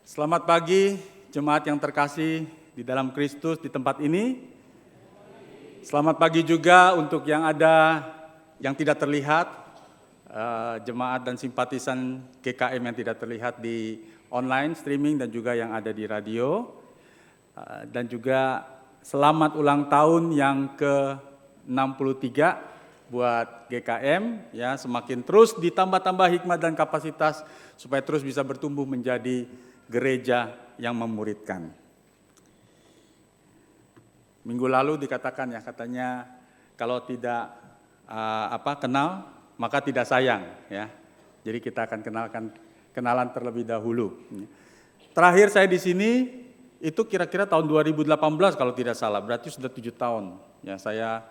Selamat pagi, jemaat yang terkasih di dalam Kristus di tempat ini. Selamat pagi juga untuk yang ada yang tidak terlihat, jemaat dan simpatisan GKM yang tidak terlihat di online streaming dan juga yang ada di radio. Dan juga selamat ulang tahun yang ke-63 buat GKM, ya, semakin terus ditambah-tambah hikmat dan kapasitas supaya terus bisa bertumbuh menjadi gereja yang memuridkan. Minggu lalu dikatakan, ya, katanya kalau tidak kenal maka tidak sayang, ya. Jadi kita akan kenalan terlebih dahulu. Terakhir saya di sini itu kira-kira tahun 2018 kalau tidak salah, berarti sudah 7 tahun, ya, saya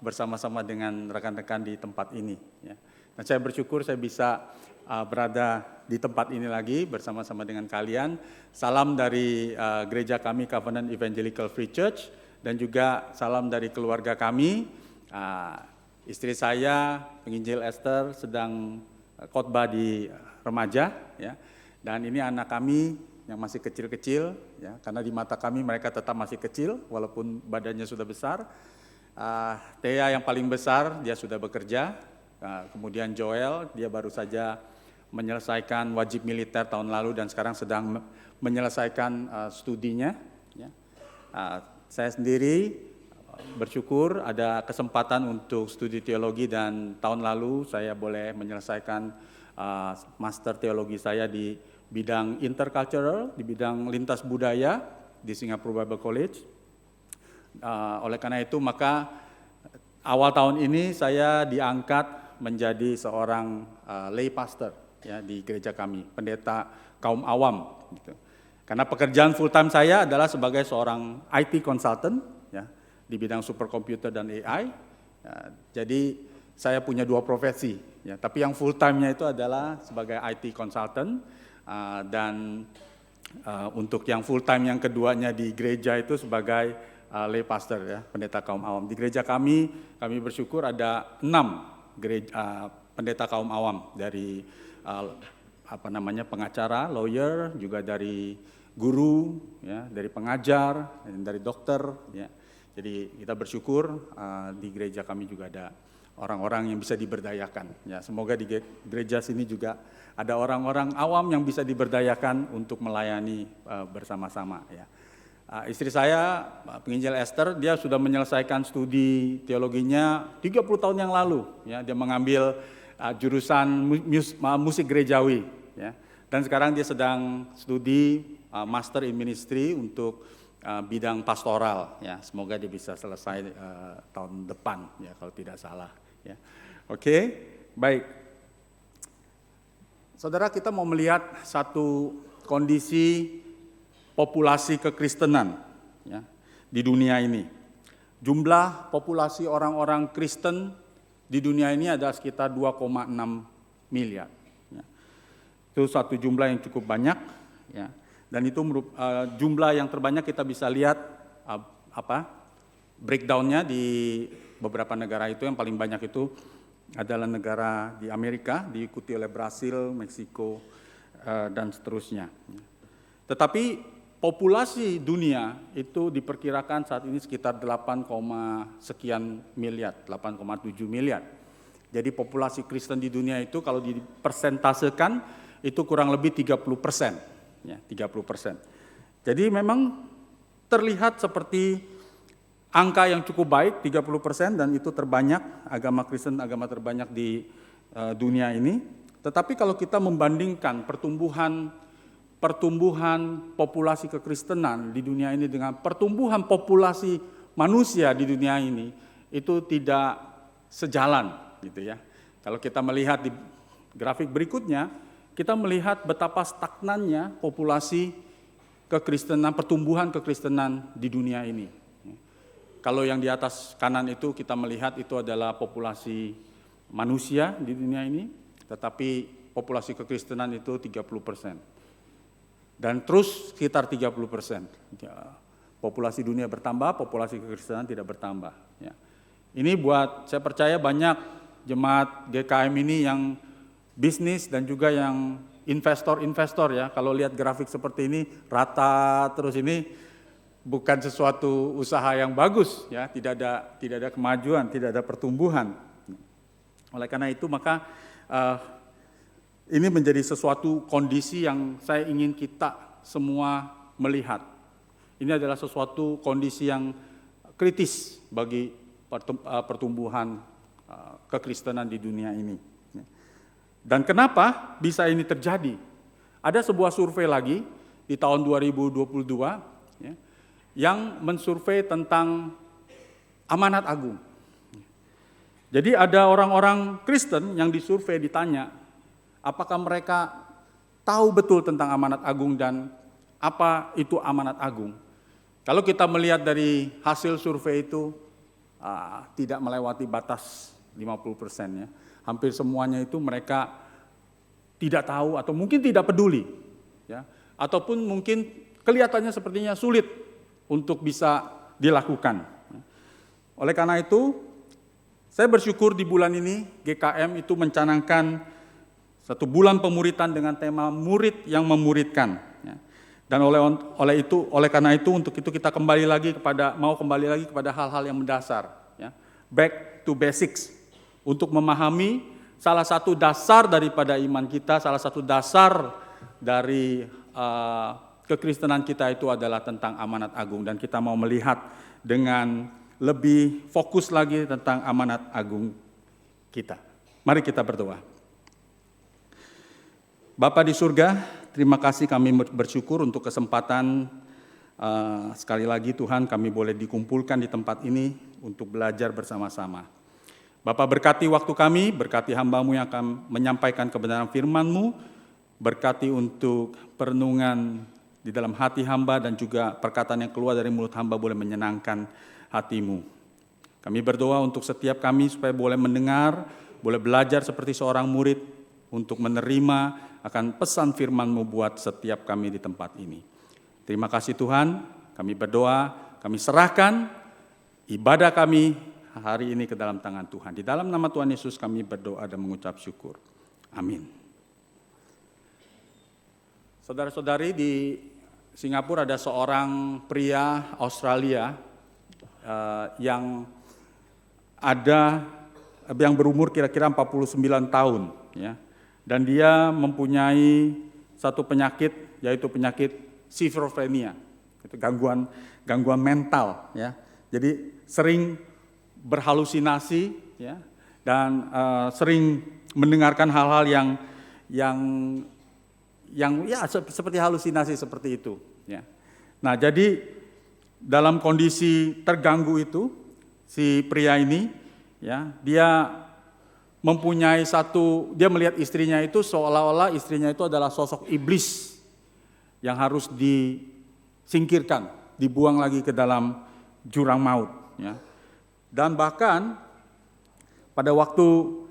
bersama-sama dengan rekan-rekan di tempat ini, ya. Dan saya bersyukur saya bisa berada di tempat ini lagi bersama-sama dengan kalian. Salam dari gereja kami Covenant Evangelical Free Church dan juga salam dari keluarga kami. Istri saya, penginjil Esther, sedang khotbah di remaja, ya. Dan ini anak kami yang masih kecil-kecil, ya, karena di mata kami mereka tetap masih kecil walaupun badannya sudah besar. Thea yang paling besar, dia sudah bekerja. Kemudian Joel, dia baru saja menyelesaikan wajib militer tahun lalu dan sekarang sedang menyelesaikan studinya, ya. Saya sendiri bersyukur ada kesempatan untuk studi teologi dan tahun lalu saya boleh menyelesaikan master teologi saya di bidang intercultural, di bidang lintas budaya di Singapore Bible College. Oleh karena itu maka awal tahun ini saya diangkat menjadi seorang lay pastor, ya, di gereja kami, pendeta kaum awam, gitu. Karena pekerjaan full time saya adalah sebagai seorang IT consultant, ya, di bidang superkomputer dan AI. Jadi saya punya dua profesi, ya, tapi yang full time-nya itu adalah sebagai IT consultant, dan untuk yang full time yang keduanya di gereja itu sebagai lay pastor, ya, pendeta kaum awam. Di gereja kami bersyukur ada 6 pendeta kaum awam dari pengacara, lawyer, juga dari guru, ya, dari pengajar, dan dari dokter, ya. Jadi kita bersyukur di gereja kami juga ada orang-orang yang bisa diberdayakan, ya. Semoga di gereja sini juga ada orang-orang awam yang bisa diberdayakan untuk melayani bersama-sama, ya. Istri saya, penginjil Esther, dia sudah menyelesaikan studi teologinya 30 tahun yang lalu, ya. Dia mengambil jurusan musik gerejawi, ya. Dan sekarang dia sedang studi master in ministry untuk bidang pastoral, ya. Semoga dia bisa selesai tahun depan, ya, kalau tidak salah, ya. Oke, baik. Saudara, kita mau melihat satu kondisi populasi kekristenan, ya, di dunia ini. Jumlah populasi orang-orang Kristen di dunia ini ada sekitar 2,6 miliar. Ya. Itu satu jumlah yang cukup banyak, ya. Dan itu jumlah yang terbanyak kita bisa lihat breakdown-nya di beberapa negara itu. Yang paling banyak itu adalah negara di Amerika, diikuti oleh Brasil, Meksiko, dan seterusnya. Tetapi populasi dunia itu diperkirakan saat ini sekitar 8,7 miliar. Jadi populasi Kristen di dunia itu kalau dipersentasekan itu kurang lebih 30%, ya, 30%. Jadi memang terlihat seperti angka yang cukup baik, 30%, dan itu terbanyak, agama Kristen agama terbanyak di dunia ini. Tetapi kalau kita membandingkan pertumbuhan populasi kekristenan di dunia ini dengan pertumbuhan populasi manusia di dunia ini, itu tidak sejalan, gitu, ya. Kalau kita melihat di grafik berikutnya, kita melihat betapa stagnannya populasi kekristenan, pertumbuhan kekristenan di dunia ini. Kalau yang di atas kanan itu kita melihat itu adalah populasi manusia di dunia ini, tetapi populasi kekristenan itu 30%. Dan terus sekitar 30%. Ya, populasi dunia bertambah, populasi kekristenan tidak bertambah, ya. Ini saya percaya banyak jemaat GKM ini yang bisnis dan juga yang investor-investor ya, kalau lihat grafik seperti ini rata terus ini bukan sesuatu usaha yang bagus ya, tidak ada kemajuan, tidak ada pertumbuhan. Oleh karena itu maka ini menjadi sesuatu kondisi yang saya ingin kita semua melihat. Ini adalah sesuatu kondisi yang kritis bagi pertumbuhan kekristenan di dunia ini. Dan kenapa bisa ini terjadi? Ada sebuah survei lagi di tahun 2022 ya, yang mensurvei tentang amanat agung. Jadi ada orang-orang Kristen yang disurvei, ditanya apakah mereka tahu betul tentang amanat agung dan apa itu amanat agung. Kalau kita melihat dari hasil survei itu tidak melewati batas 50% ya. Hampir semuanya itu mereka tidak tahu atau mungkin tidak peduli ya. Ataupun mungkin kelihatannya sepertinya sulit untuk bisa dilakukan. Oleh karena itu, saya bersyukur di bulan ini GKM itu mencanangkan satu bulan pemuritan dengan tema murid yang memuridkan. Dan oleh karena itu untuk itu kita kembali lagi kepada hal-hal yang mendasar. Back to basics untuk memahami salah satu dasar daripada iman kita, salah satu dasar dari kekristenan kita itu adalah tentang amanat agung, dan kita mau melihat dengan lebih fokus lagi tentang amanat agung kita. Mari kita berdoa. Bapa di surga, terima kasih, kami bersyukur untuk kesempatan sekali lagi Tuhan kami boleh dikumpulkan di tempat ini untuk belajar bersama-sama. Bapa, berkati waktu kami, berkati hamba-Mu yang akan menyampaikan kebenaran firman-Mu, berkati untuk perenungan di dalam hati hamba dan juga perkataan yang keluar dari mulut hamba boleh menyenangkan hati-Mu. Kami berdoa untuk setiap kami supaya boleh mendengar, boleh belajar seperti seorang murid untuk menerima akan pesan firman-Mu buat setiap kami di tempat ini. Terima kasih Tuhan, kami berdoa, kami serahkan ibadah kami hari ini ke dalam tangan Tuhan. Di dalam nama Tuhan Yesus kami berdoa dan mengucap syukur. Amin. Saudara-saudari, di Singapura ada seorang pria Australia yang berumur kira-kira 49 tahun ya. Dan dia mempunyai satu penyakit, yaitu penyakit schizophrenia. Itu gangguan mental ya. Jadi sering berhalusinasi ya, dan sering mendengarkan hal-hal yang ya seperti halusinasi seperti itu ya. Nah, jadi dalam kondisi terganggu itu si pria ini ya, dia melihat istrinya itu seolah-olah istrinya itu adalah sosok iblis yang harus disingkirkan, dibuang lagi ke dalam jurang maut ya. Dan bahkan pada waktu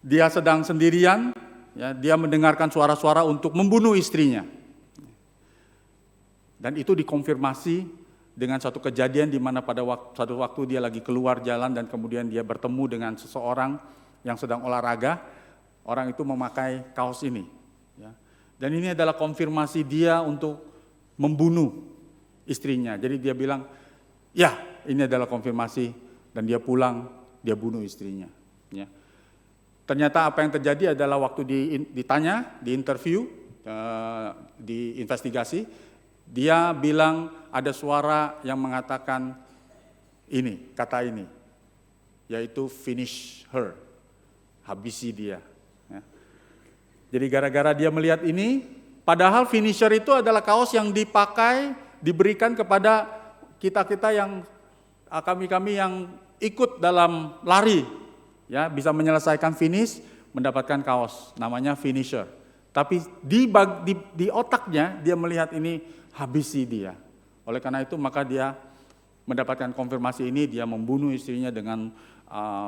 dia sedang sendirian ya, dia mendengarkan suara-suara untuk membunuh istrinya. Dan itu dikonfirmasi dengan satu kejadian di mana pada satu waktu dia lagi keluar jalan dan kemudian dia bertemu dengan seseorang yang sedang olahraga. Orang itu memakai kaos ini ya. Dan ini adalah konfirmasi dia untuk membunuh istrinya. Jadi dia bilang, ya ini adalah konfirmasi, dan dia pulang, dia bunuh istrinya ya. Ternyata apa yang terjadi adalah waktu ditanya, di interview, diinvestigasi, dia bilang ada suara yang mengatakan kata ini, yaitu finish her, habisi dia. Ya. Jadi gara-gara dia melihat ini, padahal finisher itu adalah kaos yang diberikan kepada kita-kita yang kami yang ikut dalam lari. Ya, bisa menyelesaikan finish, mendapatkan kaos, namanya finisher. Tapi di otaknya dia melihat ini, habisi dia. Oleh karena itu maka dia mendapatkan konfirmasi ini, dia membunuh istrinya dengan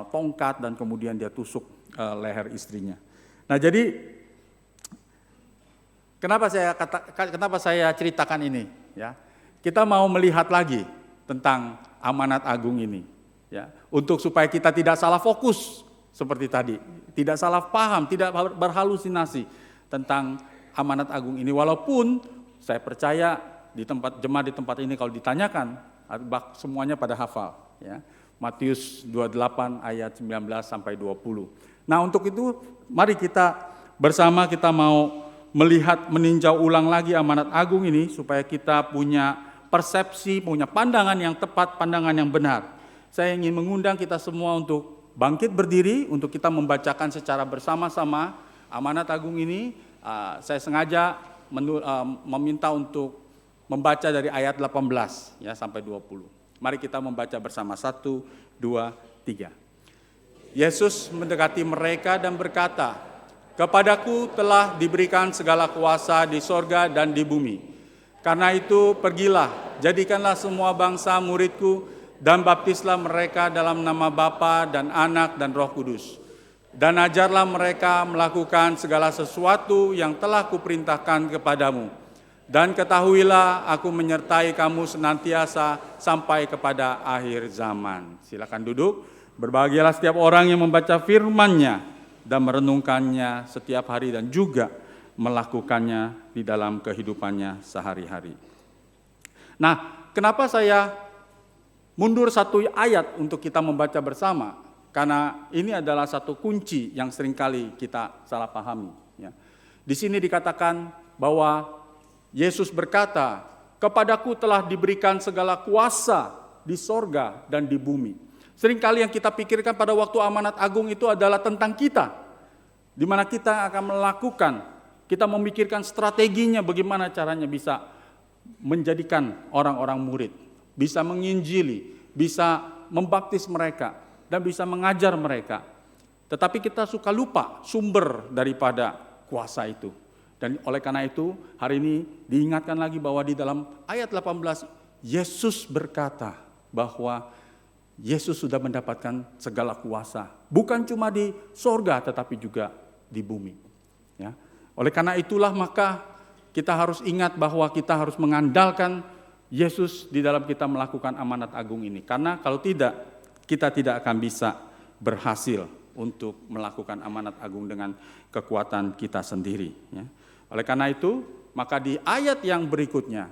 tongkat dan kemudian dia tusuk leher istrinya. Nah, jadi kenapa saya ceritakan ini? Ya, kita mau melihat lagi tentang amanat agung ini. Ya, untuk supaya kita tidak salah fokus seperti tadi, tidak salah paham, tidak berhalusinasi tentang amanat agung ini. Walaupun saya percaya di tempat jemaat di tempat ini kalau ditanyakan, semuanya pada hafal. Ya. Matius 28 ayat 19 sampai 20. Nah untuk itu mari kita bersama kita mau melihat, meninjau ulang lagi amanat agung ini supaya kita punya persepsi, punya pandangan yang tepat, pandangan yang benar. Saya ingin mengundang kita semua untuk bangkit berdiri, untuk kita membacakan secara bersama-sama amanat agung ini. Saya sengaja meminta untuk membaca dari ayat 18 ya sampai 20. Mari kita membaca bersama, 1, 2, 3. Yesus mendekati mereka dan berkata, "Kepadaku telah diberikan segala kuasa di sorga dan di bumi. Karena itu pergilah, jadikanlah semua bangsa muridku, dan baptislah mereka dalam nama Bapa dan Anak dan Roh Kudus. Dan ajarlah mereka melakukan segala sesuatu yang telah kuperintahkan kepadamu. Dan ketahuilah aku menyertai kamu senantiasa sampai kepada akhir zaman." Silakan duduk. Berbahagialah setiap orang yang membaca firman-Nya dan merenungkannya setiap hari dan juga melakukannya di dalam kehidupannya sehari-hari. Nah, kenapa saya mundur satu ayat untuk kita membaca bersama? Karena ini adalah satu kunci yang seringkali kita salah pahami. Ya. Di sini dikatakan bahwa Yesus berkata, "Kepadaku telah diberikan segala kuasa di sorga dan di bumi." Seringkali yang kita pikirkan pada waktu amanat agung itu adalah tentang kita. Di mana kita akan melakukan, kita memikirkan strateginya bagaimana caranya bisa menjadikan orang-orang murid. Bisa menginjili, bisa membaptis mereka, dan bisa mengajar mereka. Tetapi kita suka lupa sumber daripada kuasa itu. Dan oleh karena itu, hari ini diingatkan lagi bahwa di dalam ayat 18, Yesus berkata bahwa Yesus sudah mendapatkan segala kuasa. Bukan cuma di sorga, tetapi juga di bumi. Ya. Oleh karena itulah maka kita harus ingat bahwa kita harus mengandalkan Yesus di dalam kita melakukan amanat agung ini. Karena kalau tidak, kita tidak akan bisa berhasil untuk melakukan amanat agung dengan kekuatan kita sendiri. Ya. Oleh karena itu, maka di ayat yang berikutnya,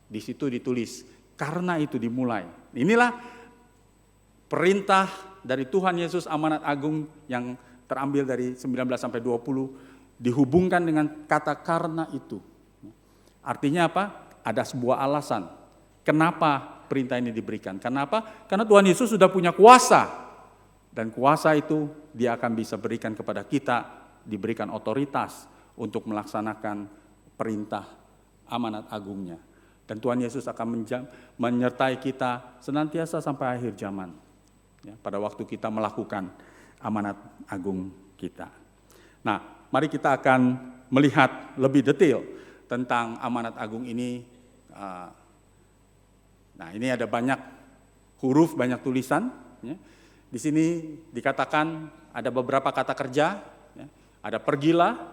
di situ ditulis, karena itu dimulai. Inilah perintah dari Tuhan Yesus, amanat agung yang terambil dari 19 sampai 20, dihubungkan dengan kata karena itu. Artinya apa? Ada sebuah alasan. Kenapa perintah ini diberikan? Kenapa? Karena Tuhan Yesus sudah punya kuasa. Dan kuasa itu Dia akan bisa berikan kepada kita, diberikan otoritas untuk melaksanakan perintah amanat agungnya. Dan Tuhan Yesus akan menyertai kita senantiasa sampai akhir zaman. Ya, pada waktu kita melakukan amanat agung kita. Nah, mari kita akan melihat lebih detail tentang amanat agung ini. Nah, ini ada banyak huruf, banyak tulisan. Ya. Di sini dikatakan ada beberapa kata kerja. Ya. Ada pergilah,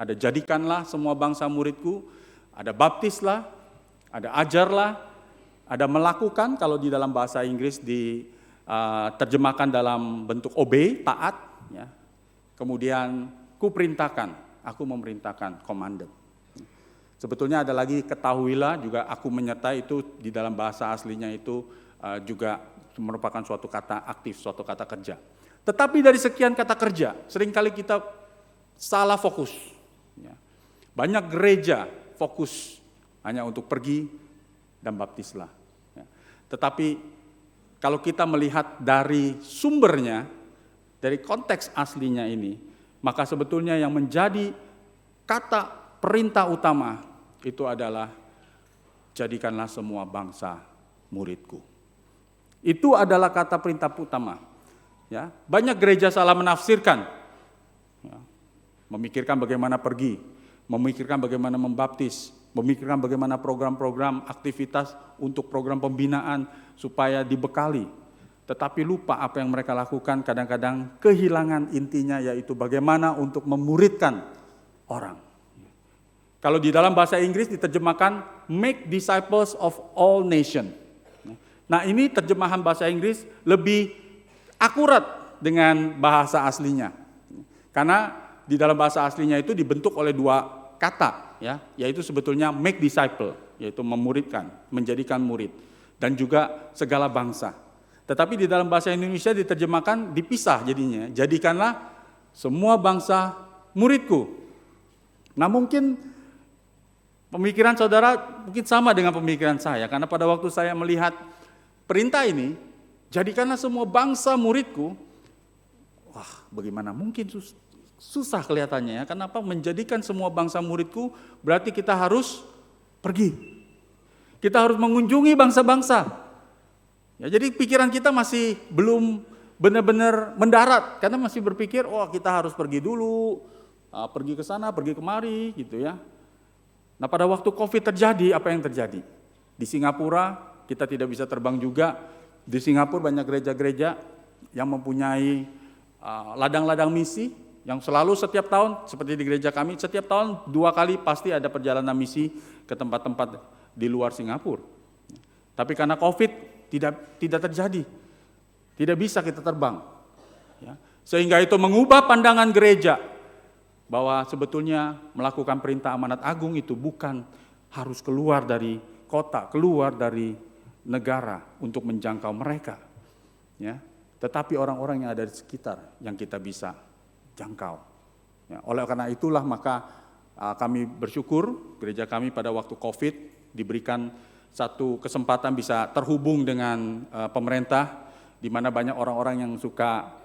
ada jadikanlah semua bangsa muridku, ada baptislah, ada ajarlah, ada melakukan. Kalau di dalam bahasa Inggris terjemahkan dalam bentuk obey, taat, ya. Kemudian kuperintahkan, aku memerintahkan, commanded. Sebetulnya ada lagi ketahuilah, juga aku menyertai, itu di dalam bahasa aslinya itu juga merupakan suatu kata aktif, suatu kata kerja. Tetapi dari sekian kata kerja, seringkali kita salah fokus. Ya. Banyak gereja fokus hanya untuk pergi dan baptislah. Ya. Tetapi kalau kita melihat dari sumbernya, dari konteks aslinya ini, maka sebetulnya yang menjadi kata perintah utama itu adalah jadikanlah semua bangsa muridku. Itu adalah kata perintah utama. Ya, banyak gereja salah menafsirkan, ya, memikirkan bagaimana pergi, memikirkan bagaimana membaptis, memikirkan bagaimana program-program aktivitas untuk program pembinaan supaya dibekali. Tetapi lupa apa yang mereka lakukan, kadang-kadang kehilangan intinya, yaitu bagaimana untuk memuridkan orang. Kalau di dalam bahasa Inggris diterjemahkan make disciples of all nation. Nah, ini terjemahan bahasa Inggris lebih akurat dengan bahasa aslinya. Karena di dalam bahasa aslinya itu dibentuk oleh dua kata, ya, yaitu sebetulnya make disciple, yaitu memuridkan, menjadikan murid, dan juga segala bangsa. Tetapi di dalam bahasa Indonesia diterjemahkan dipisah jadinya, jadikanlah semua bangsa muridku. Nah mungkin pemikiran saudara mungkin sama dengan pemikiran saya, karena pada waktu saya melihat perintah ini, jadikanlah semua bangsa muridku, wah bagaimana mungkin susah kelihatannya ya. Kenapa menjadikan semua bangsa muridku berarti kita harus pergi. Kita harus mengunjungi bangsa-bangsa. Ya, jadi pikiran kita masih belum benar-benar mendarat, karena masih berpikir, oh kita harus pergi dulu, pergi ke sana, pergi kemari, gitu ya. Nah pada waktu COVID terjadi, apa yang terjadi? Di Singapura kita tidak bisa terbang juga. Di Singapura banyak gereja-gereja yang mempunyai ladang-ladang misi, yang selalu setiap tahun, seperti di gereja kami, setiap tahun 2 kali pasti ada perjalanan misi ke tempat-tempat di luar Singapura. Tapi karena COVID tidak terjadi, tidak bisa kita terbang. Ya. Sehingga itu mengubah pandangan gereja, bahwa sebetulnya melakukan perintah amanat agung itu bukan harus keluar dari kota, keluar dari negara untuk menjangkau mereka. Ya. Tetapi orang-orang yang ada di sekitar yang kita bisa jangkau. Ya. Oleh karena itulah maka kami bersyukur gereja kami pada waktu COVID diberikan satu kesempatan bisa terhubung dengan pemerintah, di mana banyak orang-orang yang suka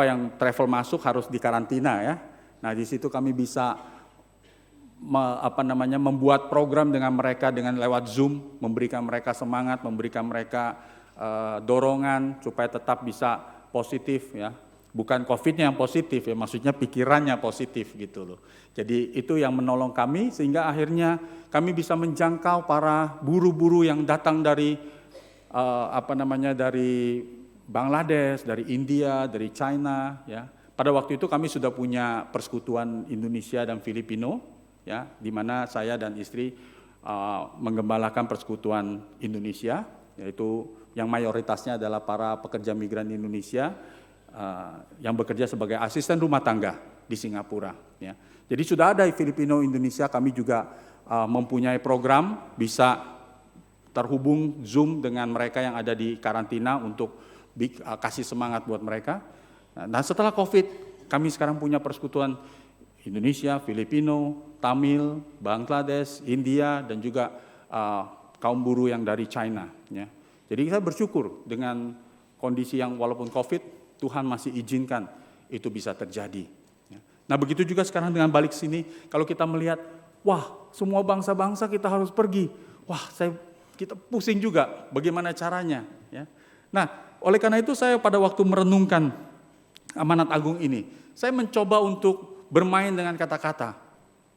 yang travel masuk harus dikarantina ya. Nah di situ kami bisa membuat program dengan mereka dengan lewat Zoom, memberikan mereka semangat, memberikan mereka dorongan supaya tetap bisa positif ya. Bukan COVID-nya yang positif ya, maksudnya pikirannya positif gitu loh. Jadi itu yang menolong kami sehingga akhirnya kami bisa menjangkau para buru-buru yang datang dari dari Bangladesh, dari India, dari China ya. Pada waktu itu kami sudah punya persekutuan Indonesia dan Filipino ya, di mana saya dan istri menggembalakan persekutuan Indonesia, yaitu yang mayoritasnya adalah para pekerja migran Indonesia yang bekerja sebagai asisten rumah tangga di Singapura. Ya. Jadi sudah ada Filipino Indonesia, kami juga mempunyai program bisa terhubung Zoom dengan mereka yang ada di karantina untuk kasih semangat buat mereka. Nah setelah COVID, kami sekarang punya persekutuan Indonesia, Filipino, Tamil, Bangladesh, India, dan juga kaum buruh yang dari China. Ya. Jadi kita bersyukur dengan kondisi yang walaupun COVID, Tuhan masih izinkan itu bisa terjadi. Nah begitu juga sekarang dengan balik sini, kalau kita melihat, wah semua bangsa-bangsa kita harus pergi. Wah kita pusing juga bagaimana caranya. Ya. Nah oleh karena itu saya pada waktu merenungkan amanat agung ini, saya mencoba untuk bermain dengan kata-kata.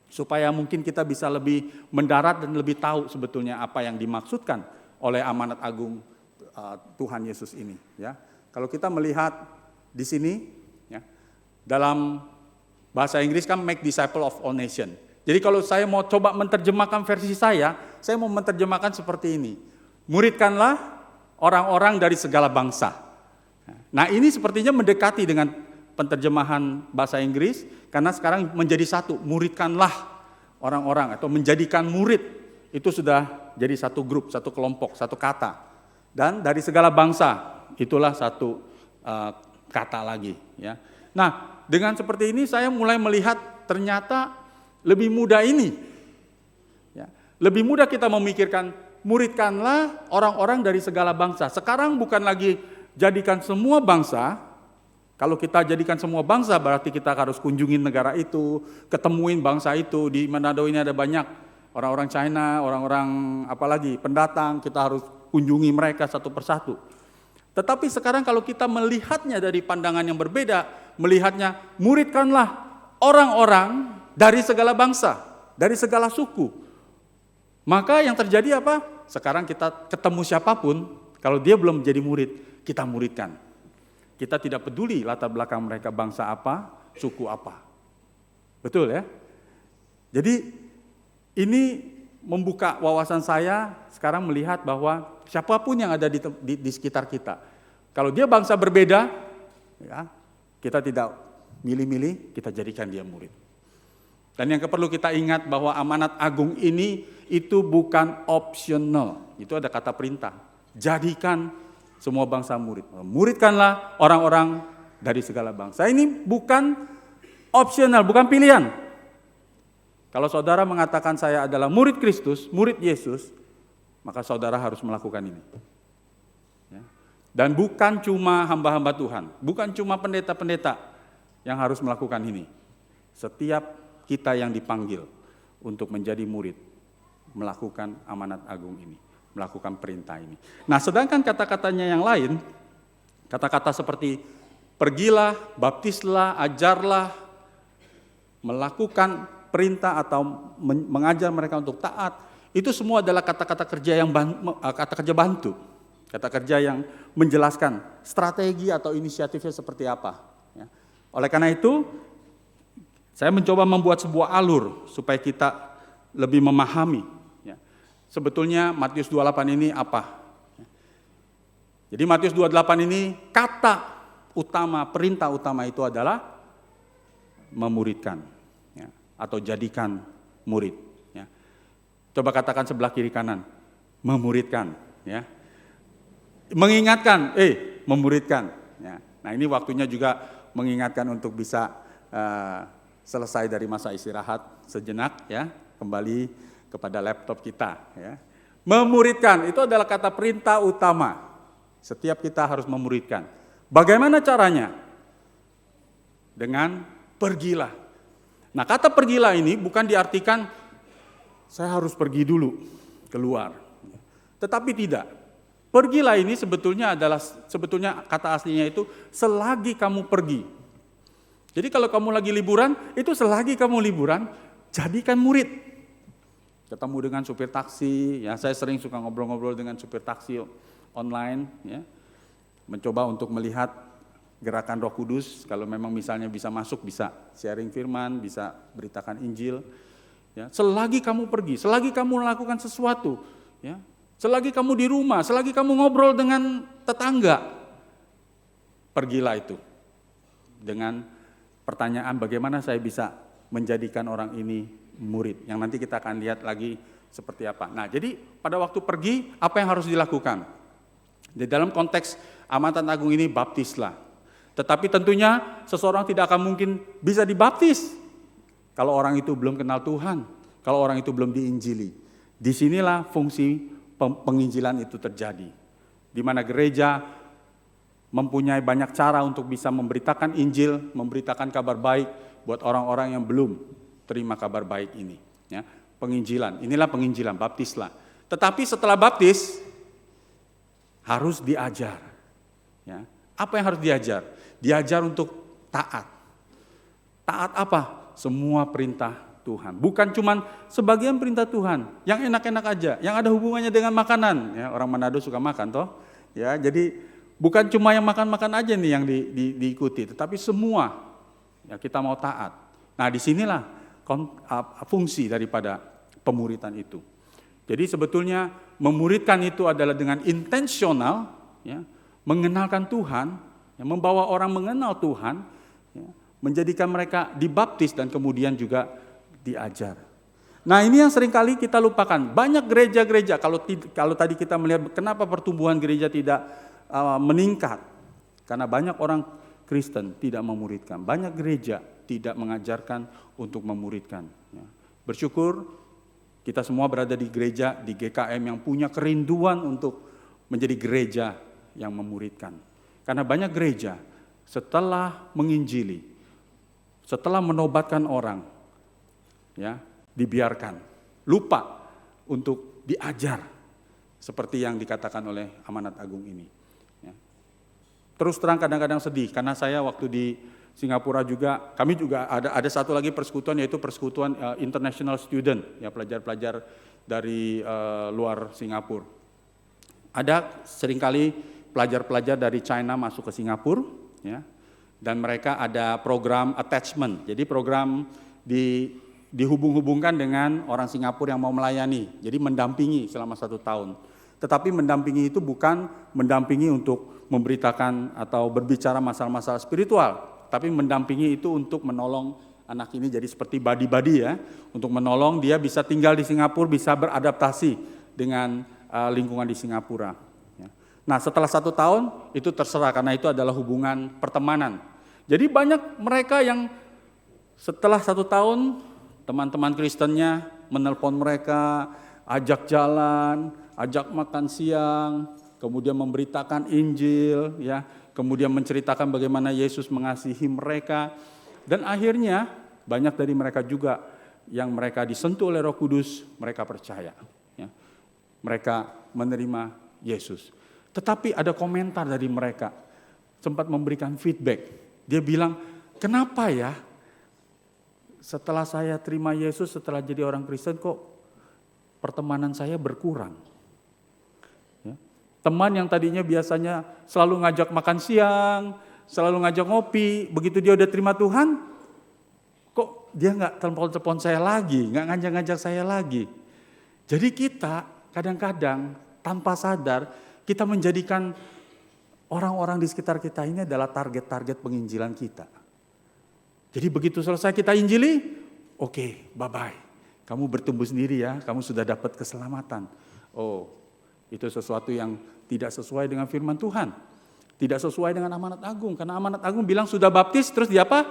Supaya mungkin kita bisa lebih mendarat dan lebih tahu sebetulnya apa yang dimaksudkan oleh amanat agung Tuhan Yesus ini. Ya. Kalau kita melihat di sini, ya, dalam bahasa Inggris kan make disciple of all nation. Jadi kalau saya mau coba menerjemahkan versi saya mau menerjemahkan seperti ini. Muridkanlah orang-orang dari segala bangsa. Nah ini sepertinya mendekati dengan penerjemahan bahasa Inggris, karena sekarang menjadi satu, muridkanlah orang-orang atau menjadikan murid. Itu sudah jadi satu grup, satu kelompok, satu kata. Dan dari segala bangsa, itulah satu kata lagi. Ya. Nah, dengan seperti ini saya mulai melihat ternyata lebih mudah ini. Ya. Lebih mudah kita memikirkan, muridkanlah orang-orang dari segala bangsa. Sekarang bukan lagi jadikan semua bangsa. Kalau kita jadikan semua bangsa berarti kita harus kunjungin negara itu, ketemuin bangsa itu. Di Manado ini ada banyak orang-orang China, orang-orang apalagi pendatang, kita harus kunjungi mereka satu persatu. Tetapi sekarang kalau kita melihatnya dari pandangan yang berbeda, melihatnya muridkanlah orang-orang dari segala bangsa, dari segala suku. Maka yang terjadi apa? Sekarang kita ketemu siapapun, kalau dia belum menjadi murid, kita muridkan. Kita tidak peduli latar belakang mereka bangsa apa, suku apa. Betul ya? Jadi ini membuka wawasan saya sekarang melihat bahwa siapapun yang ada di sekitar kita, kalau dia bangsa berbeda, ya, kita tidak milih-milih, kita jadikan dia murid. Dan yang perlu kita ingat bahwa amanat agung ini itu bukan optional. Itu ada kata perintah. Jadikan semua bangsa murid. Muridkanlah orang-orang dari segala bangsa. Ini bukan optional, bukan pilihan. Kalau saudara mengatakan saya adalah murid Kristus, murid Yesus, maka saudara harus melakukan ini. Ya. Dan bukan cuma hamba-hamba Tuhan, bukan cuma pendeta-pendeta yang harus melakukan ini. Setiap kita yang dipanggil untuk menjadi murid, melakukan amanat agung ini, melakukan perintah ini. Nah, sedangkan kata-katanya yang lain, kata-kata seperti pergilah, baptislah, ajarlah, melakukan perintah atau mengajar mereka untuk taat, itu semua adalah kata-kata kerja yang kata kerja bantu, kata kerja yang menjelaskan strategi atau inisiatifnya seperti apa. Ya. Oleh karena itu, saya mencoba membuat sebuah alur supaya kita lebih memahami. Ya. Sebetulnya Matius 28 ini apa? Ya. Jadi Matius 28 ini kata utama, perintah utama itu adalah memuridkan, ya, atau jadikan murid. Ya. Coba katakan sebelah kiri kanan, memuridkan. Ya. Mengingatkan, memuridkan. Ya. Nah ini waktunya juga mengingatkan untuk bisa selesai dari masa istirahat sejenak, ya, kembali kepada laptop kita. Ya. Memuridkan itu adalah kata perintah utama. Setiap kita harus memuridkan. Bagaimana caranya? Dengan pergilah. Nah kata pergilah ini bukan diartikan saya harus pergi dulu keluar. Tetapi tidak. Pergilah ini sebetulnya kata aslinya itu selagi kamu pergi. Jadi kalau kamu lagi liburan, itu selagi kamu liburan, jadikan murid. Ketemu dengan supir taksi, ya saya sering suka ngobrol-ngobrol dengan supir taksi online, ya. Mencoba untuk melihat gerakan Roh Kudus, kalau memang misalnya bisa masuk, bisa sharing firman, bisa beritakan Injil. Ya. Selagi kamu pergi, selagi kamu melakukan sesuatu, ya. Selagi kamu di rumah, selagi kamu ngobrol dengan tetangga, pergilah itu dengan pertanyaan bagaimana saya bisa menjadikan orang ini murid, yang nanti kita akan lihat lagi seperti apa. Nah, jadi pada waktu pergi, apa yang harus dilakukan? Di dalam konteks amanat agung ini, baptislah. Tetapi tentunya seseorang tidak akan mungkin bisa dibaptis kalau orang itu belum kenal Tuhan, kalau orang itu belum diinjili. Disinilah fungsi penginjilan itu terjadi, di mana gereja mempunyai banyak cara untuk bisa memberitakan Injil, memberitakan kabar baik buat orang-orang yang belum terima kabar baik ini. Ya, penginjilan, inilah penginjilan, baptislah. Tetapi setelah baptis harus diajar. Ya, apa yang harus diajar? Diajar untuk taat. Taat apa? Semua perintah Tuhan. Bukan cuma sebagian perintah Tuhan, yang enak-enak aja, yang ada hubungannya dengan makanan. Ya, orang Manado suka makan toh. Ya, jadi bukan cuma yang makan-makan aja nih yang diikuti, tetapi semua ya kita mau taat. Nah disinilah fungsi daripada pemuritan itu. Jadi sebetulnya memuridkan itu adalah dengan intensional, ya, mengenalkan Tuhan, ya, membawa orang mengenal Tuhan, ya, menjadikan mereka dibaptis dan kemudian juga diajar. Nah ini yang seringkali kita lupakan. Banyak gereja-gereja, kalau tadi kita melihat kenapa pertumbuhan gereja tidak meningkat, karena banyak orang Kristen tidak memuridkan, banyak gereja tidak mengajarkan untuk memuridkan. Ya. Bersyukur kita semua berada di gereja, di GKM yang punya kerinduan untuk menjadi gereja yang memuridkan. Karena banyak gereja setelah menginjili, setelah menobatkan orang, ya dibiarkan, lupa untuk diajar seperti yang dikatakan oleh amanat agung ini. Terus terang kadang-kadang sedih, karena saya waktu di Singapura juga, kami juga ada satu lagi persekutuan, yaitu persekutuan international student, ya pelajar-pelajar dari luar Singapura. Ada seringkali pelajar-pelajar dari China masuk ke Singapura, ya, dan mereka ada program attachment, jadi program dihubung-hubungkan dengan orang Singapura yang mau melayani, jadi mendampingi selama 1 tahun. Tetapi mendampingi itu bukan mendampingi untuk memberitakan atau berbicara masalah-masalah spiritual, tapi mendampingi itu untuk menolong anak ini jadi seperti buddy-buddy ya, untuk menolong dia bisa tinggal di Singapura, bisa beradaptasi dengan lingkungan di Singapura. Ya. Nah setelah 1 tahun itu terserah, karena itu adalah hubungan pertemanan. Jadi banyak mereka yang setelah 1 tahun teman-teman Kristennya menelpon mereka, ajak jalan, ajak makan siang, kemudian memberitakan Injil, ya, kemudian menceritakan bagaimana Yesus mengasihi mereka, dan akhirnya banyak dari mereka juga yang mereka disentuh oleh Roh Kudus, mereka percaya, ya. Mereka menerima Yesus. Tetapi ada komentar dari mereka, sempat memberikan feedback. Dia bilang, kenapa ya setelah saya terima Yesus, setelah jadi orang Kristen kok pertemanan saya berkurang. Ya. Teman yang tadinya biasanya selalu ngajak makan siang, selalu ngajak ngopi, begitu dia udah terima Tuhan, kok dia nggak telepon-telepon saya lagi, nggak ngajak-ngajak saya lagi. Jadi kita kadang-kadang tanpa sadar kita menjadikan orang-orang di sekitar kita ini adalah target-target penginjilan kita. Jadi begitu selesai kita injili, oke, bye-bye. Kamu bertumbuh sendiri ya, kamu sudah dapat keselamatan. Oh, itu sesuatu yang tidak sesuai dengan firman Tuhan. Tidak sesuai dengan amanat agung. Karena amanat agung bilang sudah baptis, terus dia apa?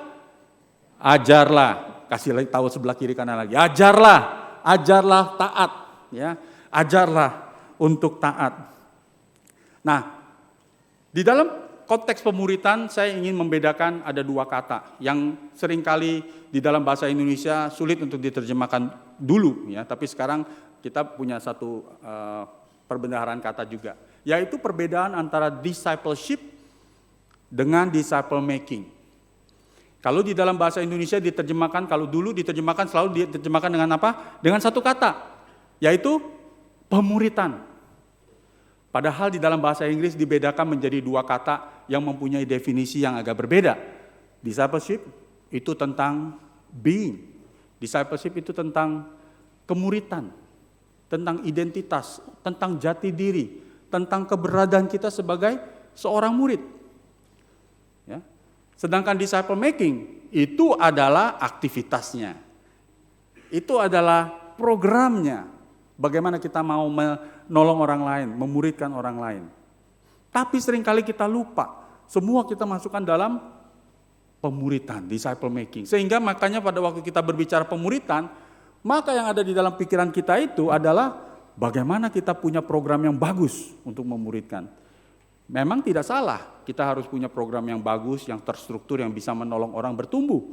Ajarlah. Kasih tahu sebelah kiri kanan lagi. Ajarlah taat. Ya, ajarlah untuk taat. Nah, di dalam konteks pemuritan saya ingin membedakan ada 2 kata yang seringkali di dalam bahasa Indonesia sulit untuk diterjemahkan dulu ya, tapi sekarang kita punya satu perbendaharaan kata juga, yaitu perbedaan antara discipleship dengan disciple making. Kalau di dalam bahasa Indonesia diterjemahkan, kalau dulu diterjemahkan selalu diterjemahkan dengan apa? Dengan satu kata, yaitu pemuritan. Padahal di dalam bahasa Inggris dibedakan menjadi 2 kata yang mempunyai definisi yang agak berbeda. Discipleship itu tentang being. Discipleship itu tentang kemuritan, tentang identitas, tentang jati diri, tentang keberadaan kita sebagai seorang murid. Ya. Sedangkan disciple making itu adalah aktivitasnya. Itu adalah programnya. Bagaimana kita mau menolong orang lain, memuridkan orang lain. Tapi seringkali kita lupa, semua kita masukkan dalam pemuritan, disciple making. Sehingga makanya pada waktu kita berbicara pemuritan, maka yang ada di dalam pikiran kita itu adalah bagaimana kita punya program yang bagus untuk memuridkan. Memang tidak salah, kita harus punya program yang bagus, yang terstruktur, yang bisa menolong orang bertumbuh.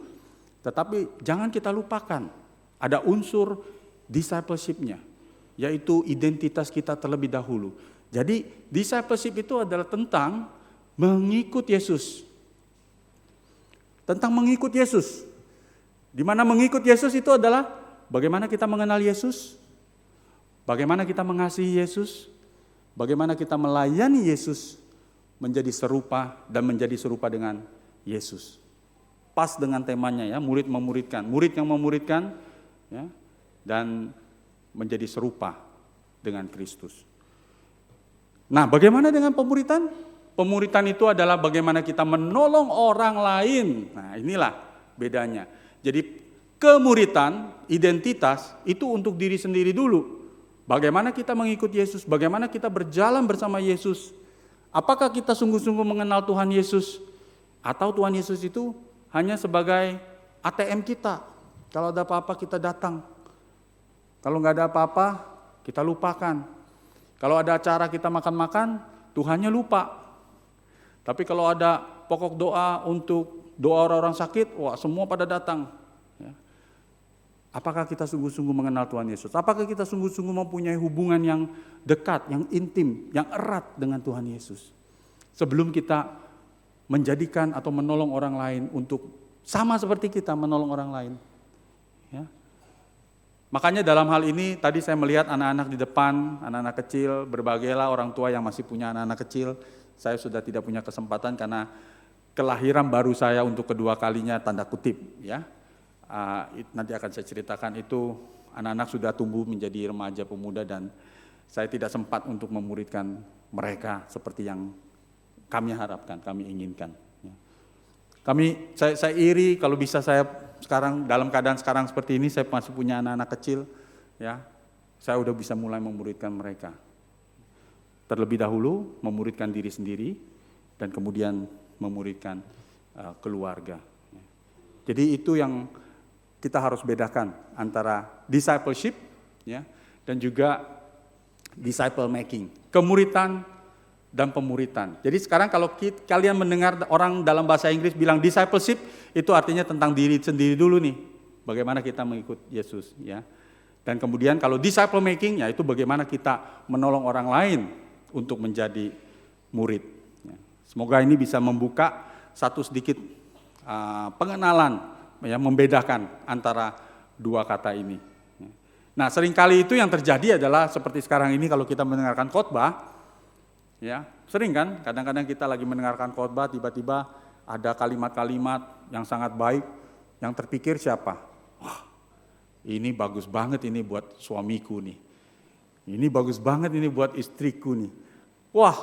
Tetapi jangan kita lupakan, ada unsur discipleship-nya, yaitu identitas kita terlebih dahulu. Jadi discipleship itu adalah tentang mengikut Yesus. Tentang mengikut Yesus. Di mana mengikut Yesus itu adalah bagaimana kita mengenal Yesus, bagaimana kita mengasihi Yesus, bagaimana kita melayani Yesus menjadi serupa dan menjadi serupa dengan Yesus. Pas dengan temanya ya, murid memuridkan, murid yang memuridkan ya, dan menjadi serupa dengan Kristus. Nah, bagaimana dengan pemuritan? Pemuritan itu adalah bagaimana kita menolong orang lain. Nah, inilah bedanya. Jadi kemuritan, identitas itu untuk diri sendiri dulu. Bagaimana kita mengikut Yesus, bagaimana kita berjalan bersama Yesus. Apakah kita sungguh-sungguh mengenal Tuhan Yesus? Atau Tuhan Yesus itu hanya sebagai ATM kita. Kalau ada apa-apa kita datang. Kalau nggak ada apa-apa, kita lupakan. Kalau ada acara kita makan-makan, Tuhannya lupa. Tapi kalau ada pokok doa untuk doa orang-orang sakit, wah semua pada datang. Ya. Apakah kita sungguh-sungguh mengenal Tuhan Yesus? Apakah kita sungguh-sungguh mempunyai hubungan yang dekat, yang intim, yang erat dengan Tuhan Yesus? Sebelum kita menjadikan atau menolong orang lain untuk sama seperti kita menolong orang lain. Ya. Makanya dalam hal ini tadi saya melihat anak-anak di depan, anak-anak kecil, berbagailah orang tua yang masih punya anak-anak kecil. Saya sudah tidak punya kesempatan karena kelahiran baru saya untuk kedua kalinya tanda kutip. Ya, nanti akan saya ceritakan itu anak-anak sudah tumbuh menjadi remaja pemuda dan saya tidak sempat untuk memuridkan mereka seperti yang kami harapkan, kami inginkan. Ya. Saya iri kalau bisa saya sekarang dalam keadaan sekarang seperti ini, saya masih punya anak-anak kecil, ya, saya udah bisa mulai memuridkan mereka. Terlebih dahulu memuridkan diri sendiri dan kemudian memuridkan keluarga. Jadi itu yang kita harus bedakan antara discipleship, ya, dan juga disciple making, kemuritan dan pemuritan. Jadi sekarang kalau kalian mendengar orang dalam bahasa Inggris bilang discipleship, itu artinya tentang diri sendiri dulu nih. Bagaimana kita mengikut Yesus, ya. Dan kemudian kalau disciple making, ya itu bagaimana kita menolong orang lain untuk menjadi murid. Ya. Semoga ini bisa membuka satu sedikit pengenalan, ya, membedakan antara dua kata ini. Nah, seringkali itu yang terjadi adalah seperti sekarang ini kalau kita mendengarkan khotbah, ya, sering kan, kadang-kadang kita lagi mendengarkan khotbah, tiba-tiba ada kalimat-kalimat yang sangat baik, yang terpikir siapa? Wah, ini bagus banget ini buat suamiku nih. Ini bagus banget ini buat istriku nih. Wah,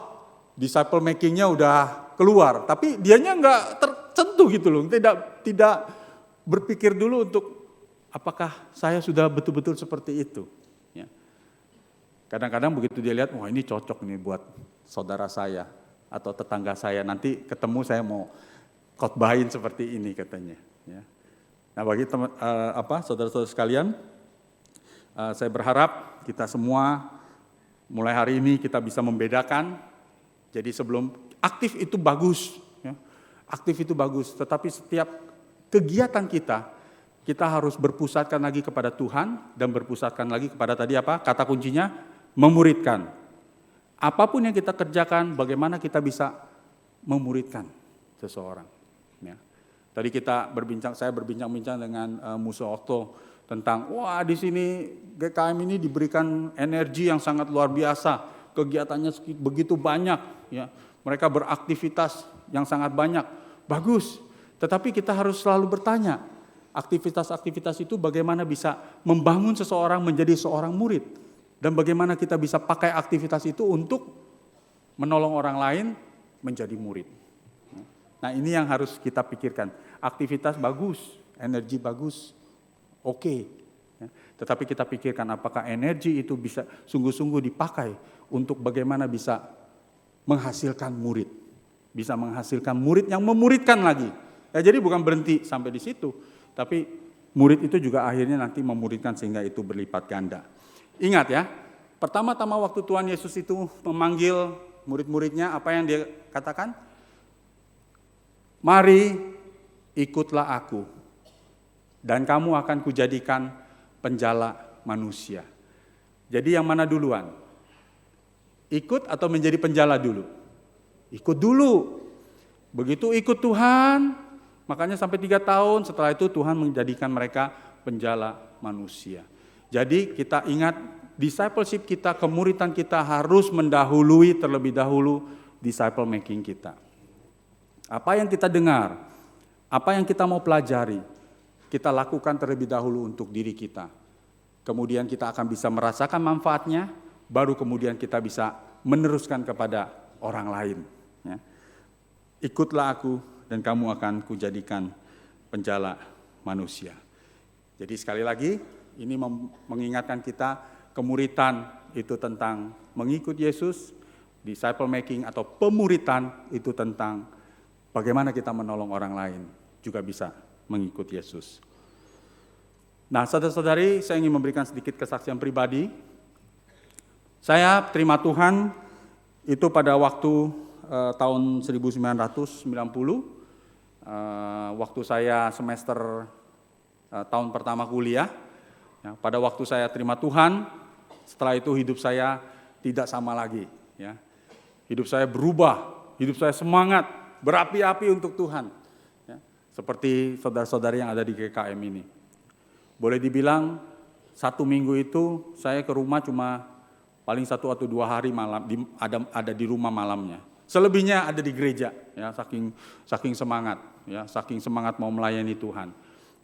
disciple making-nya udah keluar, tapi dianya nggak tersentuh gitu loh, tidak berpikir dulu untuk apakah saya sudah betul-betul seperti itu. Ya. Kadang-kadang begitu dia lihat, wah ini cocok nih buat saudara saya atau tetangga saya, nanti ketemu saya mau khotbahin seperti ini katanya. Ya. Nah bagi saudara-saudara sekalian, saya berharap kita semua mulai hari ini kita bisa membedakan. Jadi sebelum aktif itu bagus, ya. Aktif itu bagus, tetapi setiap kegiatan kita harus berpusatkan lagi kepada Tuhan dan berpusatkan lagi kepada tadi apa? Kata kuncinya memuridkan. Apapun yang kita kerjakan, bagaimana kita bisa memuridkan seseorang. Ya. Tadi saya berbincang-bincang dengan Musa Okto tentang, wah di sini GKM ini diberikan energi yang sangat luar biasa, kegiatannya begitu banyak, ya. Mereka beraktivitas yang sangat banyak, bagus. Tetapi kita harus selalu bertanya, aktivitas-aktivitas itu bagaimana bisa membangun seseorang menjadi seorang murid. Dan bagaimana kita bisa pakai aktivitas itu untuk menolong orang lain menjadi murid. Nah ini yang harus kita pikirkan. Aktivitas bagus, energi bagus, oke. Tetapi kita pikirkan apakah energi itu bisa sungguh-sungguh dipakai untuk bagaimana bisa menghasilkan murid. Bisa menghasilkan murid yang memuridkan lagi. Ya, jadi bukan berhenti sampai di situ. Tapi murid itu juga akhirnya nanti memuridkan sehingga itu berlipat ganda. Ingat ya, pertama-tama waktu Tuhan Yesus itu memanggil murid-muridnya, apa yang dia katakan? Mari ikutlah aku, dan kamu akan kujadikan penjala manusia. Jadi yang mana duluan? Ikut atau menjadi penjala dulu? Ikut dulu. Begitu ikut Tuhan, makanya sampai 3 tahun setelah itu Tuhan menjadikan mereka penjala manusia. Jadi kita ingat discipleship kita, kemuritan kita harus mendahului terlebih dahulu disciple making kita. Apa yang kita dengar, apa yang kita mau pelajari, kita lakukan terlebih dahulu untuk diri kita. Kemudian kita akan bisa merasakan manfaatnya, baru kemudian kita bisa meneruskan kepada orang lain. Ya. Ikutlah aku dan kamu akan kujadikan penjala manusia. Jadi sekali lagi, ini mengingatkan kita kemuritan itu tentang mengikut Yesus, disciple making atau pemuritan itu tentang bagaimana kita menolong orang lain juga bisa mengikut Yesus. Nah, saudara-saudari, saya ingin memberikan sedikit kesaksian pribadi. Saya terima Tuhan itu pada waktu tahun 1990, waktu saya semester tahun pertama kuliah. Ya, pada waktu saya terima Tuhan, setelah itu hidup saya tidak sama lagi. Ya. Hidup saya berubah, hidup saya semangat, berapi-api untuk Tuhan. Ya. Seperti saudara-saudari yang ada di GKM ini. Boleh dibilang 1 minggu itu saya ke rumah cuma paling 1 atau 2 hari malam, ada di rumah malamnya. Selebihnya ada di gereja, ya, saking semangat, ya, saking semangat mau melayani Tuhan.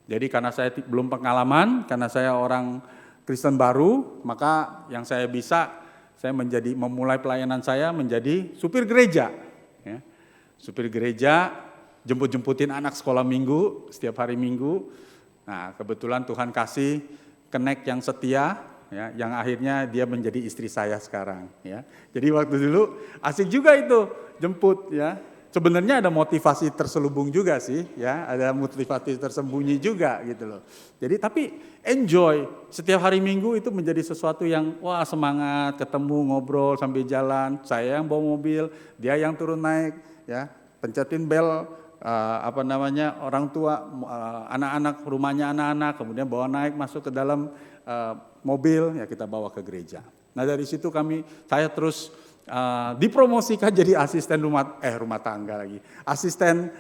Jadi karena saya belum pengalaman, karena saya orang Kristen baru, maka yang saya bisa, saya memulai pelayanan saya menjadi supir gereja. Ya. Supir gereja jemput-jemputin anak sekolah minggu, setiap hari Minggu. Nah, kebetulan Tuhan kasih kenek yang setia, ya, yang akhirnya dia menjadi istri saya sekarang. Ya. Jadi waktu dulu asik juga itu jemput, ya. Sebenarnya ada motivasi terselubung juga sih, ya, ada motivasi tersembunyi juga gitu loh. Jadi tapi enjoy setiap hari Minggu itu menjadi sesuatu yang wah semangat, ketemu ngobrol sambil jalan. Saya yang bawa mobil, dia yang turun naik, ya, pencetin bel. Orang tua, anak-anak, rumahnya anak-anak, kemudian bawa naik masuk ke dalam mobil, ya kita bawa ke gereja. Nah dari situ saya terus dipromosikan jadi asisten rumah tangga lagi, asisten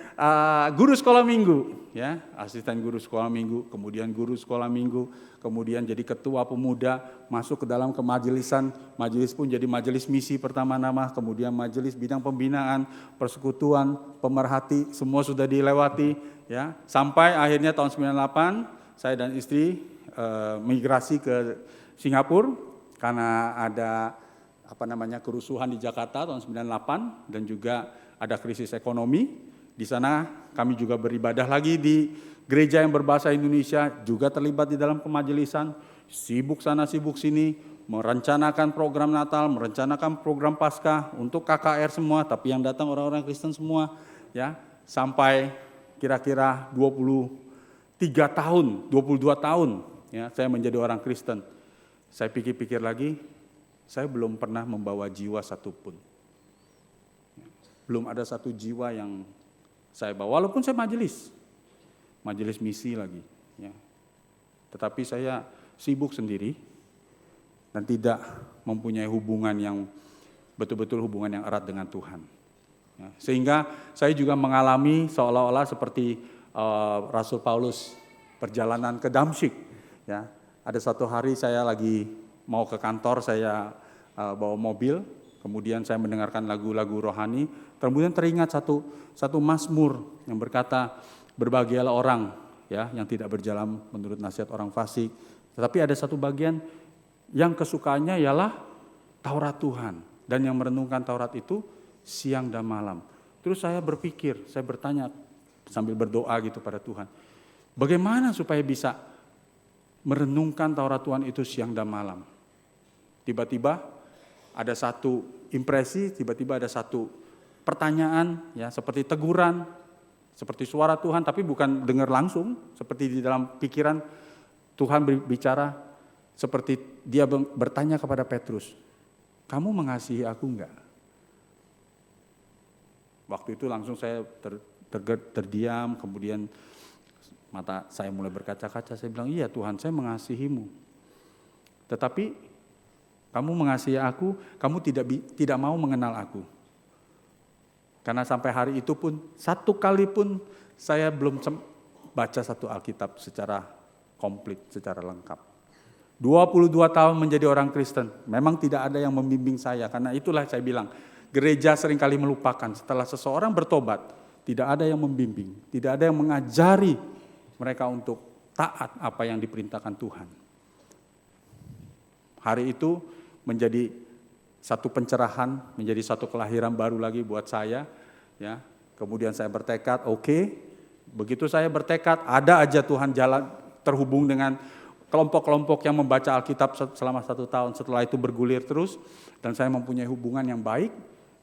guru sekolah minggu, ya, asisten guru sekolah minggu, kemudian guru sekolah minggu, kemudian jadi ketua pemuda, masuk ke dalam kemajelisan, majelis pun jadi majelis misi pertama-nama, kemudian majelis bidang pembinaan, persekutuan, pemerhati, semua sudah dilewati, ya, sampai akhirnya tahun 98 saya dan istri migrasi ke Singapura karena ada kerusuhan di Jakarta tahun 98 dan juga ada krisis ekonomi. Di sana kami juga beribadah lagi di gereja yang berbahasa Indonesia, juga terlibat di dalam kemajelisan, sibuk sana sibuk sini, merencanakan program Natal, merencanakan program Paskah untuk KKR semua, tapi yang datang orang-orang Kristen semua, ya, sampai kira-kira 23 tahun, 22 tahun, ya, saya menjadi orang Kristen. Saya pikir-pikir lagi, saya belum pernah membawa jiwa satupun. Belum ada satu jiwa yang saya bawa, walaupun saya majelis misi lagi. Ya. Tetapi saya sibuk sendiri dan tidak mempunyai hubungan yang betul-betul hubungan yang erat dengan Tuhan. Ya. Sehingga saya juga mengalami seolah-olah seperti Rasul Paulus perjalanan ke Damsyik. Ya. Ada satu hari saya lagi mau ke kantor, saya bawa mobil, kemudian saya mendengarkan lagu-lagu rohani, kemudian teringat satu mazmur yang berkata, berbahagialah orang, ya, yang tidak berjalan menurut nasihat orang fasik. Tetapi ada satu bagian yang kesukaannya ialah Taurat Tuhan, dan yang merenungkan Taurat itu siang dan malam. Terus saya berpikir, saya bertanya sambil berdoa gitu pada Tuhan, bagaimana supaya bisa merenungkan Taurat Tuhan itu siang dan malam? Tiba-tiba ada satu impresi, tiba-tiba ada satu pertanyaan, ya, seperti teguran, seperti suara Tuhan, tapi bukan dengar langsung, seperti di dalam pikiran Tuhan berbicara, seperti dia bertanya kepada Petrus, kamu mengasihi aku enggak? Waktu itu langsung saya terdiam, kemudian mata saya mulai berkaca-kaca, saya bilang, iya Tuhan, saya mengasihimu. Tetapi kamu mengasihi aku, kamu tidak mau mengenal aku. Karena sampai hari itu pun, satu kali pun saya belum baca satu Alkitab secara komplit, secara lengkap. 22 tahun menjadi orang Kristen, memang tidak ada yang membimbing saya. Karena itulah saya bilang, gereja seringkali melupakan. Setelah seseorang bertobat, tidak ada yang membimbing, tidak ada yang mengajari mereka untuk taat apa yang diperintahkan Tuhan. Hari itu menjadi satu pencerahan, menjadi satu kelahiran baru lagi buat saya, ya. Kemudian saya bertekad, oke. Begitu saya bertekad, ada aja Tuhan jalan terhubung dengan kelompok-kelompok yang membaca Alkitab selama 1 tahun. Setelah itu bergulir terus, dan saya mempunyai hubungan yang baik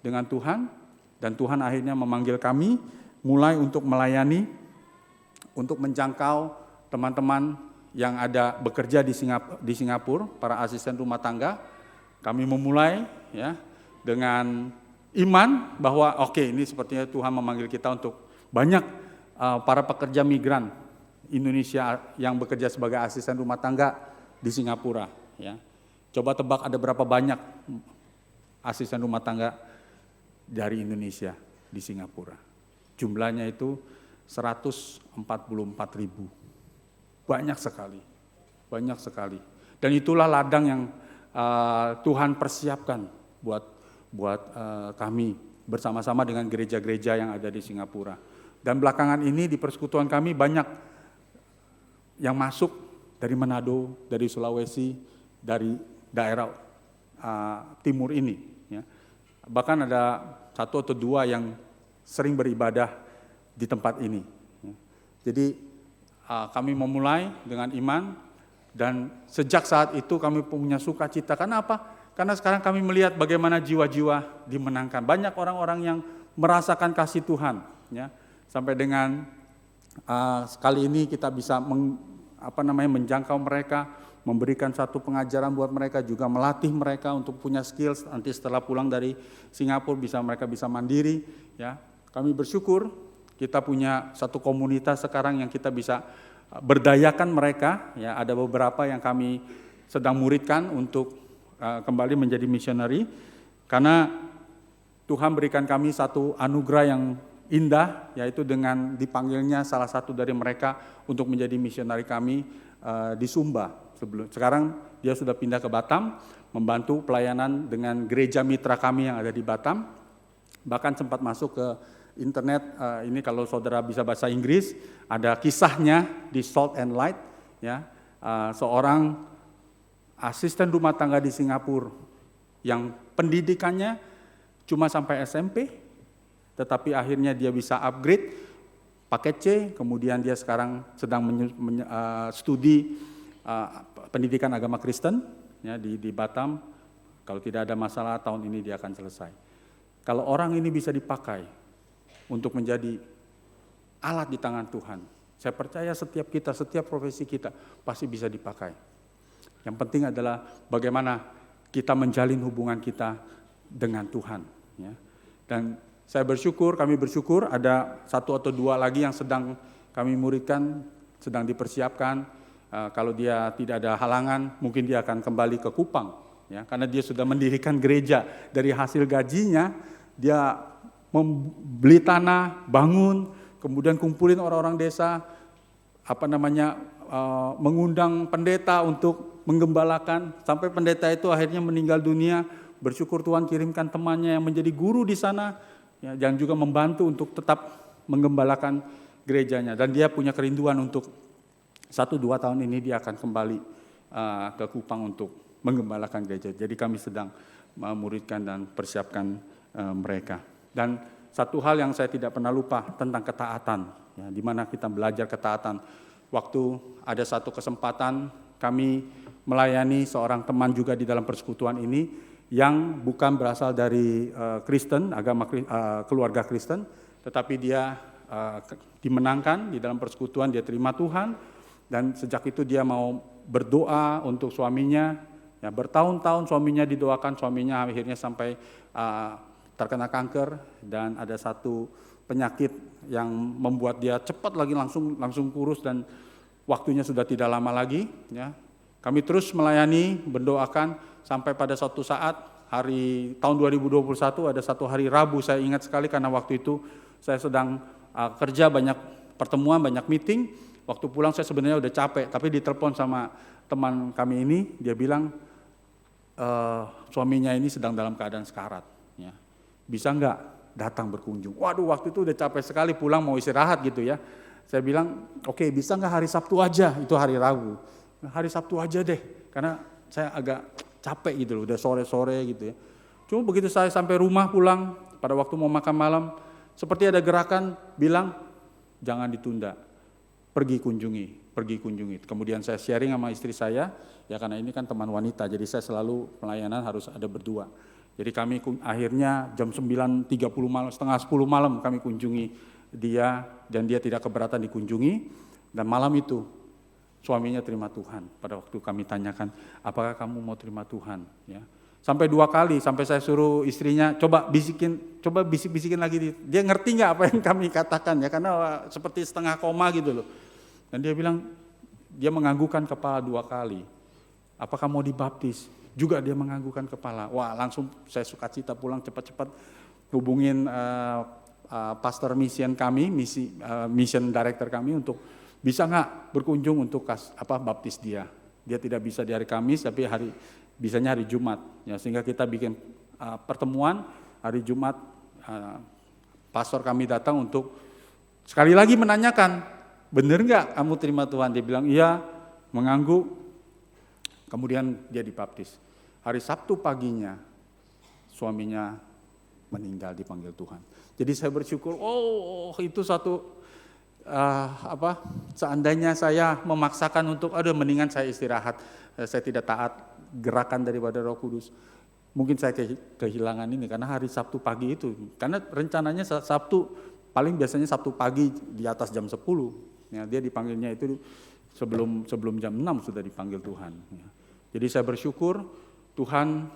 dengan Tuhan, dan Tuhan akhirnya memanggil kami mulai untuk melayani, untuk menjangkau teman-teman yang ada bekerja di Singapura, para asisten rumah tangga. Kami memulai, ya, dengan iman bahwa oke, ini sepertinya Tuhan memanggil kita untuk banyak para pekerja migran Indonesia yang bekerja sebagai asisten rumah tangga di Singapura. Ya. Coba tebak ada berapa banyak asisten rumah tangga dari Indonesia di Singapura. Jumlahnya itu 144.000. Banyak sekali. Dan itulah ladang yang Tuhan persiapkan buat kami bersama-sama dengan gereja-gereja yang ada di Singapura. Dan belakangan ini di persekutuan kami banyak yang masuk dari Manado, dari Sulawesi, dari daerah timur ini. Ya. Bahkan ada 1 atau 2 yang sering beribadah di tempat ini. Jadi kami memulai dengan iman, dan sejak saat itu kami punya sukacita. Karena apa? Karena sekarang kami melihat bagaimana jiwa-jiwa dimenangkan. Banyak orang-orang yang merasakan kasih Tuhan, ya. Sampai dengan sekali ini kita bisa menjangkau mereka, memberikan satu pengajaran buat mereka, juga melatih mereka untuk punya skills. Nanti setelah pulang dari Singapura mereka bisa mandiri, ya. Kami bersyukur kita punya satu komunitas sekarang yang kita bisa berdayakan mereka, ya. Ada beberapa yang kami sedang muridkan untuk kembali menjadi misionari, karena Tuhan berikan kami satu anugerah yang indah, yaitu dengan dipanggilnya salah satu dari mereka untuk menjadi misionari kami di Sumba. Sekarang dia sudah pindah ke Batam, membantu pelayanan dengan gereja mitra kami yang ada di Batam. Bahkan sempat masuk ke internet, ini kalau saudara bisa bahasa Inggris, ada kisahnya di Salt and Light, ya. Seorang asisten rumah tangga di Singapura yang pendidikannya cuma sampai SMP, tetapi akhirnya dia bisa upgrade paket C, kemudian dia sekarang sedang studi pendidikan agama Kristen, ya, di Batam. Kalau tidak ada masalah tahun ini dia akan selesai. Kalau orang ini bisa dipakai untuk menjadi alat di tangan Tuhan, saya percaya setiap kita, setiap profesi kita pasti bisa dipakai. Yang penting adalah bagaimana kita menjalin hubungan kita dengan Tuhan, ya. Dan kami bersyukur ada satu atau dua lagi yang sedang kami muridkan, sedang dipersiapkan. Kalau dia tidak ada halangan, mungkin dia akan kembali ke Kupang, ya, karena dia sudah mendirikan gereja. Dari hasil gajinya dia membeli tanah, bangun, kemudian kumpulin orang-orang desa, mengundang pendeta untuk menggembalakan, sampai pendeta itu akhirnya meninggal dunia. Bersyukur Tuhan kirimkan temannya yang menjadi guru di sana, ya, dan juga membantu untuk tetap menggembalakan gerejanya. Dan dia punya kerinduan untuk 1-2 tahun ini dia akan kembali ke Kupang untuk menggembalakan gereja. Jadi kami sedang memuridkan dan persiapkan mereka. Dan satu hal yang saya tidak pernah lupa tentang ketaatan, ya, di mana kita belajar ketaatan. Waktu ada satu kesempatan kami melayani seorang teman juga di dalam persekutuan ini yang bukan berasal dari Kristen, keluarga Kristen, tetapi dia dimenangkan di dalam persekutuan, dia terima Tuhan, dan sejak itu dia mau berdoa untuk suaminya. Ya, bertahun-tahun suaminya didoakan, suaminya akhirnya sampai terkena kanker, dan ada satu penyakit yang membuat dia cepat lagi langsung kurus, dan waktunya sudah tidak lama lagi, ya. Kami terus melayani, mendoakan, sampai pada suatu saat tahun 2021 ada satu hari Rabu, saya ingat sekali karena waktu itu saya sedang kerja, banyak pertemuan, banyak meeting. Waktu pulang saya sebenarnya udah capek, tapi ditelepon sama teman kami ini, dia bilang suaminya ini sedang dalam keadaan sekarat, ya. Bisa enggak datang berkunjung? Waduh, waktu itu udah capek sekali, pulang mau istirahat gitu, ya. Saya bilang, oke, bisa enggak hari Sabtu aja? Itu hari Rabu. Hari Sabtu aja deh, karena saya agak capek gitu loh, udah sore-sore gitu, ya. Cuma begitu saya sampai rumah pulang, pada waktu mau makan malam, seperti ada gerakan bilang, jangan ditunda, pergi kunjungi. Kemudian saya sharing sama istri saya, ya karena ini kan teman wanita, jadi saya selalu pelayanan harus ada berdua. Jadi kami akhirnya jam 9.30 malam, setengah 10 malam kami kunjungi dia, dan dia tidak keberatan dikunjungi. Dan malam itu suaminya terima Tuhan. Pada waktu kami tanyakan, apakah kamu mau terima Tuhan? Ya. Sampai 2 kali, sampai saya suruh istrinya coba bisik-bisikin lagi. Dia ngerti nggak apa yang kami katakan, ya, karena seperti setengah koma gitu loh. Dan dia bilang, dia menganggukkan kepala 2 kali. Apakah mau dibaptis? Juga dia menganggukkan kepala. Wah, langsung saya sukacita pulang cepat-cepat hubungin pastor mission kami, mission director kami untuk bisa nggak berkunjung untuk baptis dia. Dia tidak bisa di hari Kamis, tapi bisanya hari Jumat. Ya, sehingga kita bikin pertemuan hari Jumat. Pastor kami datang untuk sekali lagi menanyakan, benar nggak kamu terima Tuhan? Dia bilang iya, mengangguk. Kemudian dia dibaptis. Hari Sabtu paginya suaminya meninggal dipanggil Tuhan. Jadi saya bersyukur, itu satu seandainya saya memaksakan untuk mendingan saya istirahat, saya tidak taat gerakan daripada Roh Kudus, mungkin saya kehilangan ini karena hari Sabtu pagi itu, karena rencananya Sabtu paling biasanya Sabtu pagi di atas jam 10, ya, dia dipanggilnya itu sebelum jam 6 sudah dipanggil Tuhan. Ya. Jadi saya bersyukur Tuhan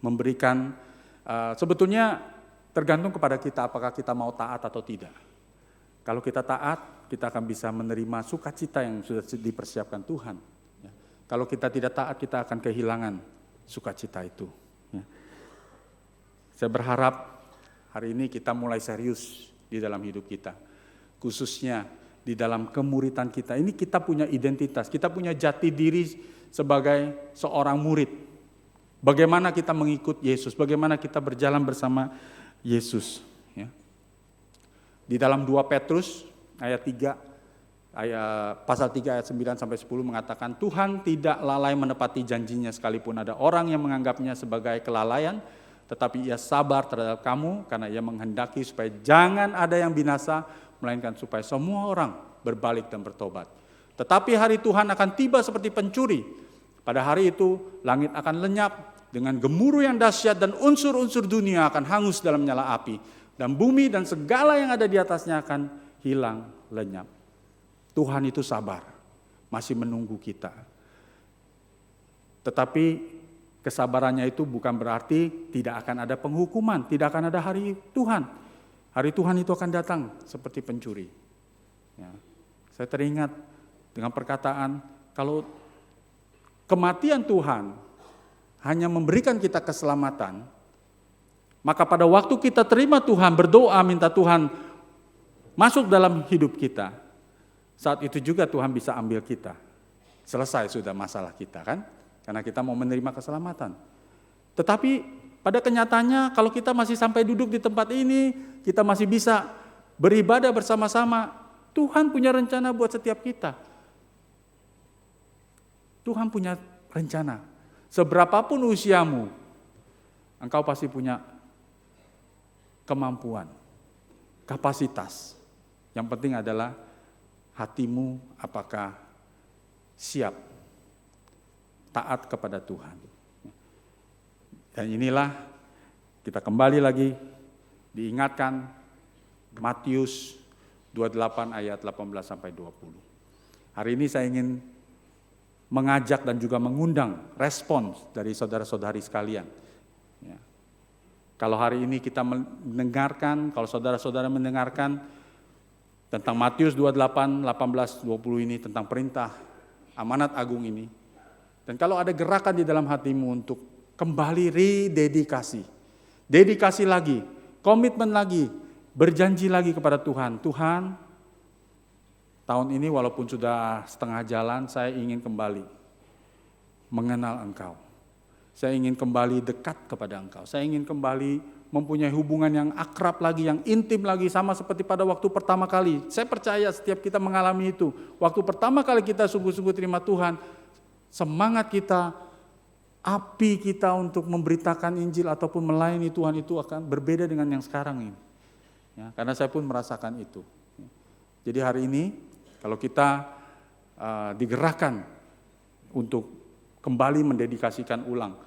memberikan, sebetulnya tergantung kepada kita apakah kita mau taat atau tidak. Kalau kita taat, kita akan bisa menerima sukacita yang sudah dipersiapkan Tuhan. Ya. Kalau kita tidak taat, kita akan kehilangan sukacita itu. Ya. Saya berharap hari ini kita mulai serius di dalam hidup kita. Khususnya di dalam kemuritan kita. Ini kita punya identitas, kita punya jati diri sebagai seorang murid. Bagaimana kita mengikut Yesus, bagaimana kita berjalan bersama Yesus. Ya. Di dalam 2 Petrus ayat 3, pasal 3 ayat 9 sampai 10 mengatakan, Tuhan tidak lalai menepati janjinya sekalipun ada orang yang menganggapnya sebagai kelalaian, tetapi ia sabar terhadap kamu karena ia menghendaki supaya jangan ada yang binasa, melainkan supaya semua orang berbalik dan bertobat. Tetapi hari Tuhan akan tiba seperti pencuri. Pada hari itu langit akan lenyap dengan gemuruh yang dahsyat dan unsur-unsur dunia akan hangus dalam nyala api. Dan bumi dan segala yang ada di atasnya akan hilang lenyap. Tuhan itu sabar, masih menunggu kita. Tetapi kesabarannya itu bukan berarti tidak akan ada penghukuman, tidak akan ada hari Tuhan. Hari Tuhan itu akan datang seperti pencuri. Ya. Saya teringat dengan perkataan, kalau kematian Tuhan hanya memberikan kita keselamatan, maka pada waktu kita terima Tuhan, berdoa minta Tuhan masuk dalam hidup kita, saat itu juga Tuhan bisa ambil kita. Selesai sudah masalah kita kan, karena kita mau menerima keselamatan. Tetapi pada kenyataannya kalau kita masih sampai duduk di tempat ini, kita masih bisa beribadah bersama-sama, Tuhan punya rencana buat setiap kita. Tuhan punya rencana. Seberapapun usiamu, engkau pasti punya kemampuan, kapasitas. Yang penting adalah hatimu apakah siap taat kepada Tuhan. Dan inilah kita kembali lagi diingatkan Matius 28 ayat 18 sampai 20. Hari ini saya ingin mengajak dan juga mengundang respons dari saudara-saudari sekalian. Ya. Kalau hari ini kita mendengarkan, kalau saudara-saudara mendengarkan tentang Matius 28, 18, 20 ini, tentang perintah amanat agung ini, dan kalau ada gerakan di dalam hatimu untuk kembali rededikasi, dedikasi lagi, komitmen lagi, berjanji lagi kepada Tuhan, Tuhan, tahun ini walaupun sudah setengah jalan, saya ingin kembali mengenal Engkau. Saya ingin kembali dekat kepada Engkau. Saya ingin kembali mempunyai hubungan yang akrab lagi, yang intim lagi, sama seperti pada waktu pertama kali. Saya percaya setiap kita mengalami itu. Waktu pertama kali kita sungguh-sungguh terima Tuhan, semangat kita, api kita untuk memberitakan Injil ataupun melayani Tuhan itu akan berbeda dengan yang sekarang ini. Ya, karena saya pun merasakan itu. Jadi hari ini, kalau kita digerakkan untuk kembali mendedikasikan ulang,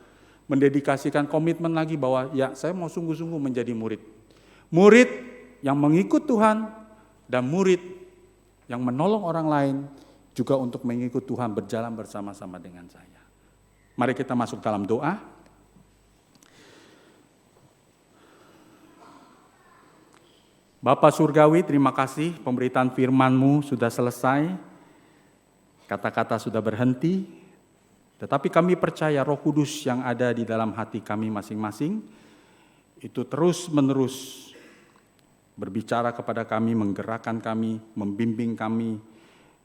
mendedikasikan komitmen lagi bahwa ya saya mau sungguh-sungguh menjadi murid. Murid yang mengikut Tuhan dan murid yang menolong orang lain juga untuk mengikut Tuhan, berjalan bersama-sama dengan saya. Mari kita masuk dalam doa. Bapa Surgawi, terima kasih pemberitaan firman-Mu sudah selesai, kata-kata sudah berhenti, tetapi kami percaya Roh Kudus yang ada di dalam hati kami masing-masing, itu terus-menerus berbicara kepada kami, menggerakkan kami, membimbing kami,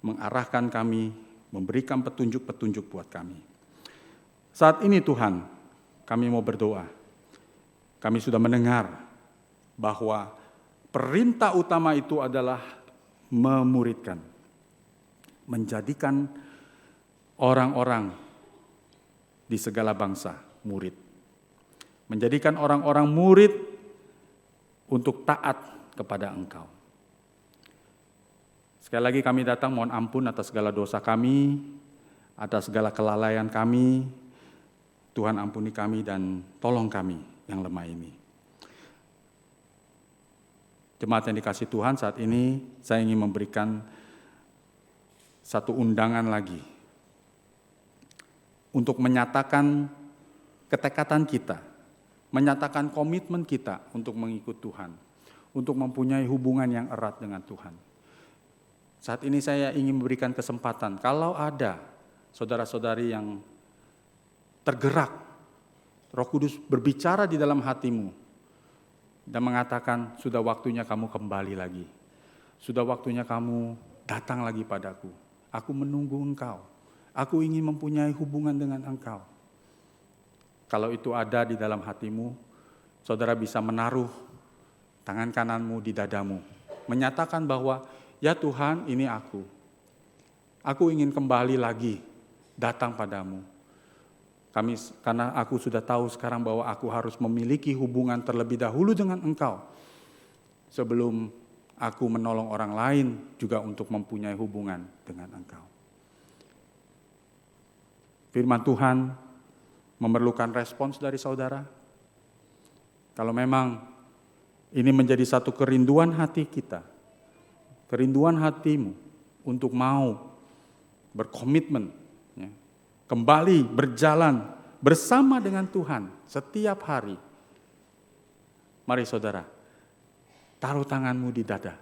mengarahkan kami, memberikan petunjuk-petunjuk buat kami. Saat ini Tuhan, kami mau berdoa. Kami sudah mendengar bahwa perintah utama itu adalah memuridkan, menjadikan orang-orang di segala bangsa murid. Menjadikan orang-orang murid untuk taat kepada Engkau. Sekali lagi kami datang mohon ampun atas segala dosa kami, atas segala kelalaian kami. Tuhan ampuni kami dan tolong kami yang lemah ini. Jemaat yang dikasihi Tuhan, saat ini saya ingin memberikan satu undangan lagi untuk menyatakan ketekatan kita, menyatakan komitmen kita untuk mengikut Tuhan, untuk mempunyai hubungan yang erat dengan Tuhan. Saat ini saya ingin memberikan kesempatan, kalau ada saudara-saudari yang tergerak, Roh Kudus berbicara di dalam hatimu, dan mengatakan, sudah waktunya kamu kembali lagi. Sudah waktunya kamu datang lagi padaku. Aku menunggu engkau. Aku ingin mempunyai hubungan dengan engkau. Kalau itu ada di dalam hatimu, saudara bisa menaruh tangan kananmu di dadamu. Menyatakan bahwa, ya Tuhan, ini aku. Aku ingin kembali lagi datang padamu. Karena aku sudah tahu sekarang bahwa aku harus memiliki hubungan terlebih dahulu dengan engkau. Sebelum aku menolong orang lain juga untuk mempunyai hubungan dengan engkau. Firman Tuhan memerlukan respons dari saudara. Kalau memang ini menjadi satu kerinduan hati kita, kerinduan hatimu untuk mau berkomitmen, kembali berjalan bersama dengan Tuhan setiap hari. Mari saudara, taruh tanganmu di dada.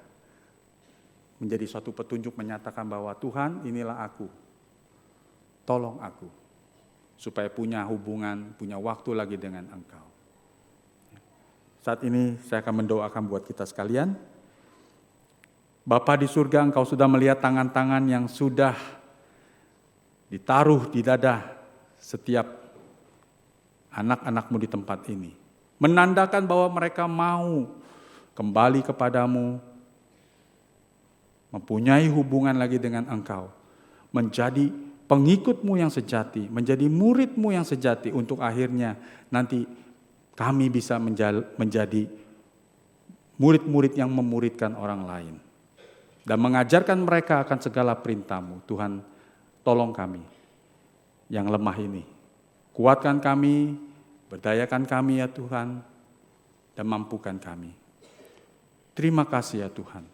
Menjadi suatu petunjuk menyatakan bahwa Tuhan, inilah aku. Tolong aku. Supaya punya hubungan, punya waktu lagi dengan Engkau. Saat ini saya akan mendoakan buat kita sekalian. Bapa di surga, Engkau sudah melihat tangan-tangan yang sudah ditaruh di dada setiap anak-anakmu di tempat ini. Menandakan bahwa mereka mau kembali kepadamu, mempunyai hubungan lagi dengan Engkau, menjadi pengikutmu yang sejati, menjadi muridmu yang sejati, untuk akhirnya nanti kami bisa menjadi murid-murid yang memuridkan orang lain. Dan mengajarkan mereka akan segala perintah-Mu. Tuhan, tolong kami yang lemah ini. Kuatkan kami, berdayakan kami ya Tuhan, dan mampukan kami. Terima kasih ya Tuhan.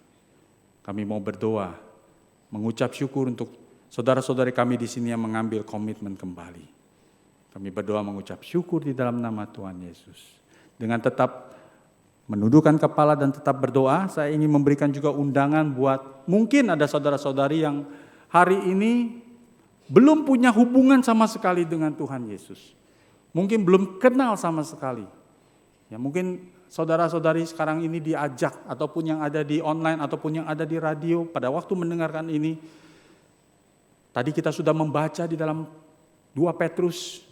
Kami mau berdoa, mengucap syukur untuk saudara-saudari kami di sini yang mengambil komitmen kembali. Kami berdoa mengucap syukur di dalam nama Tuhan Yesus. Dengan tetap menundukkan kepala dan tetap berdoa, saya ingin memberikan juga undangan buat mungkin ada saudara-saudari yang hari ini belum punya hubungan sama sekali dengan Tuhan Yesus. Mungkin belum kenal sama sekali. Ya, mungkin saudara-saudari sekarang ini diajak, ataupun yang ada di online, ataupun yang ada di radio, pada waktu mendengarkan ini, tadi kita sudah membaca di dalam 2 Petrus,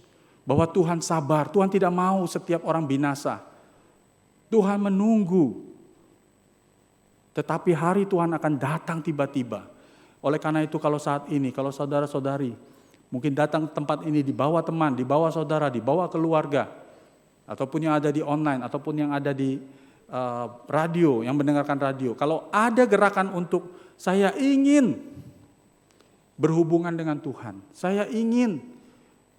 bahwa Tuhan sabar, Tuhan tidak mau setiap orang binasa. Tuhan menunggu, tetapi hari Tuhan akan datang tiba-tiba. Oleh karena itu kalau saat ini, kalau saudara-saudari mungkin datang ke tempat ini dibawa teman, dibawa saudara, dibawa keluarga, ataupun yang ada di online, ataupun yang ada di radio, yang mendengarkan radio. Kalau ada gerakan untuk saya ingin berhubungan dengan Tuhan, saya ingin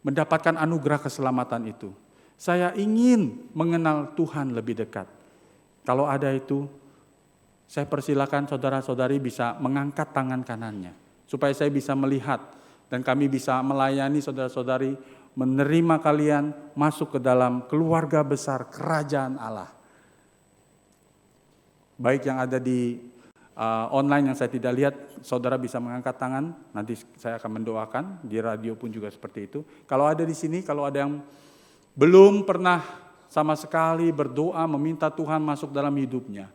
mendapatkan anugerah keselamatan itu, saya ingin mengenal Tuhan lebih dekat. Kalau ada itu, saya persilakan saudara-saudari bisa mengangkat tangan kanannya, supaya saya bisa melihat dan kami bisa melayani saudara-saudari, menerima kalian masuk ke dalam keluarga besar kerajaan Allah. Baik yang ada di online yang saya tidak lihat, saudara bisa mengangkat tangan, nanti saya akan mendoakan, di radio pun juga seperti itu. Kalau ada di sini, kalau ada yang belum pernah sama sekali berdoa meminta Tuhan masuk dalam hidupnya,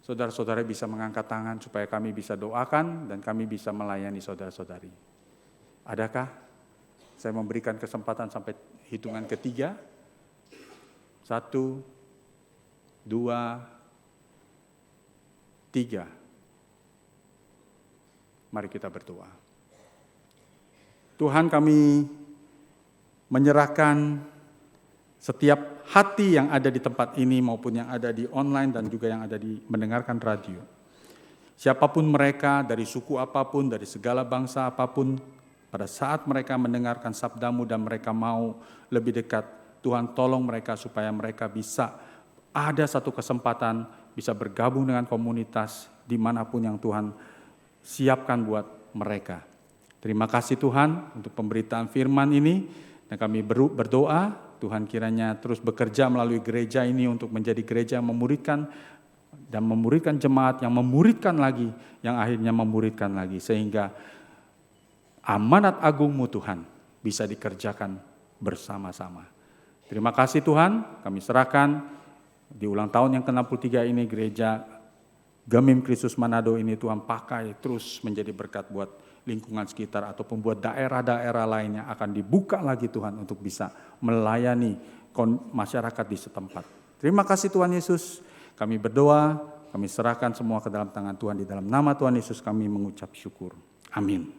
saudara-saudara bisa mengangkat tangan supaya kami bisa doakan dan kami bisa melayani saudara-saudari. Adakah? Saya memberikan kesempatan sampai hitungan ketiga. 1, 2, 3. Mari kita berdoa. Tuhan, kami menyerahkan setiap hati yang ada di tempat ini maupun yang ada di online dan juga yang ada di mendengarkan radio. Siapapun mereka, dari suku apapun, dari segala bangsa apapun, pada saat mereka mendengarkan sabdamu dan mereka mau lebih dekat, Tuhan tolong mereka supaya mereka bisa ada satu kesempatan bisa bergabung dengan komunitas dimanapun yang Tuhan siapkan buat mereka. Terima kasih Tuhan untuk pemberitaan firman ini, dan kami berdoa Tuhan kiranya terus bekerja melalui gereja ini untuk menjadi gereja yang memuridkan dan memuridkan jemaat yang memuridkan lagi, yang akhirnya memuridkan lagi, sehingga amanat agungmu Tuhan bisa dikerjakan bersama-sama. Terima kasih Tuhan, kami serahkan di ulang tahun yang ke-63 ini gereja Gemim Kristus Manado ini Tuhan pakai terus menjadi berkat buat lingkungan sekitar ataupun buat daerah-daerah lainnya, akan dibuka lagi Tuhan untuk bisa melayani masyarakat di setempat. Terima kasih Tuhan Yesus, kami berdoa, kami serahkan semua ke dalam tangan Tuhan, di dalam nama Tuhan Yesus kami mengucap syukur. Amin.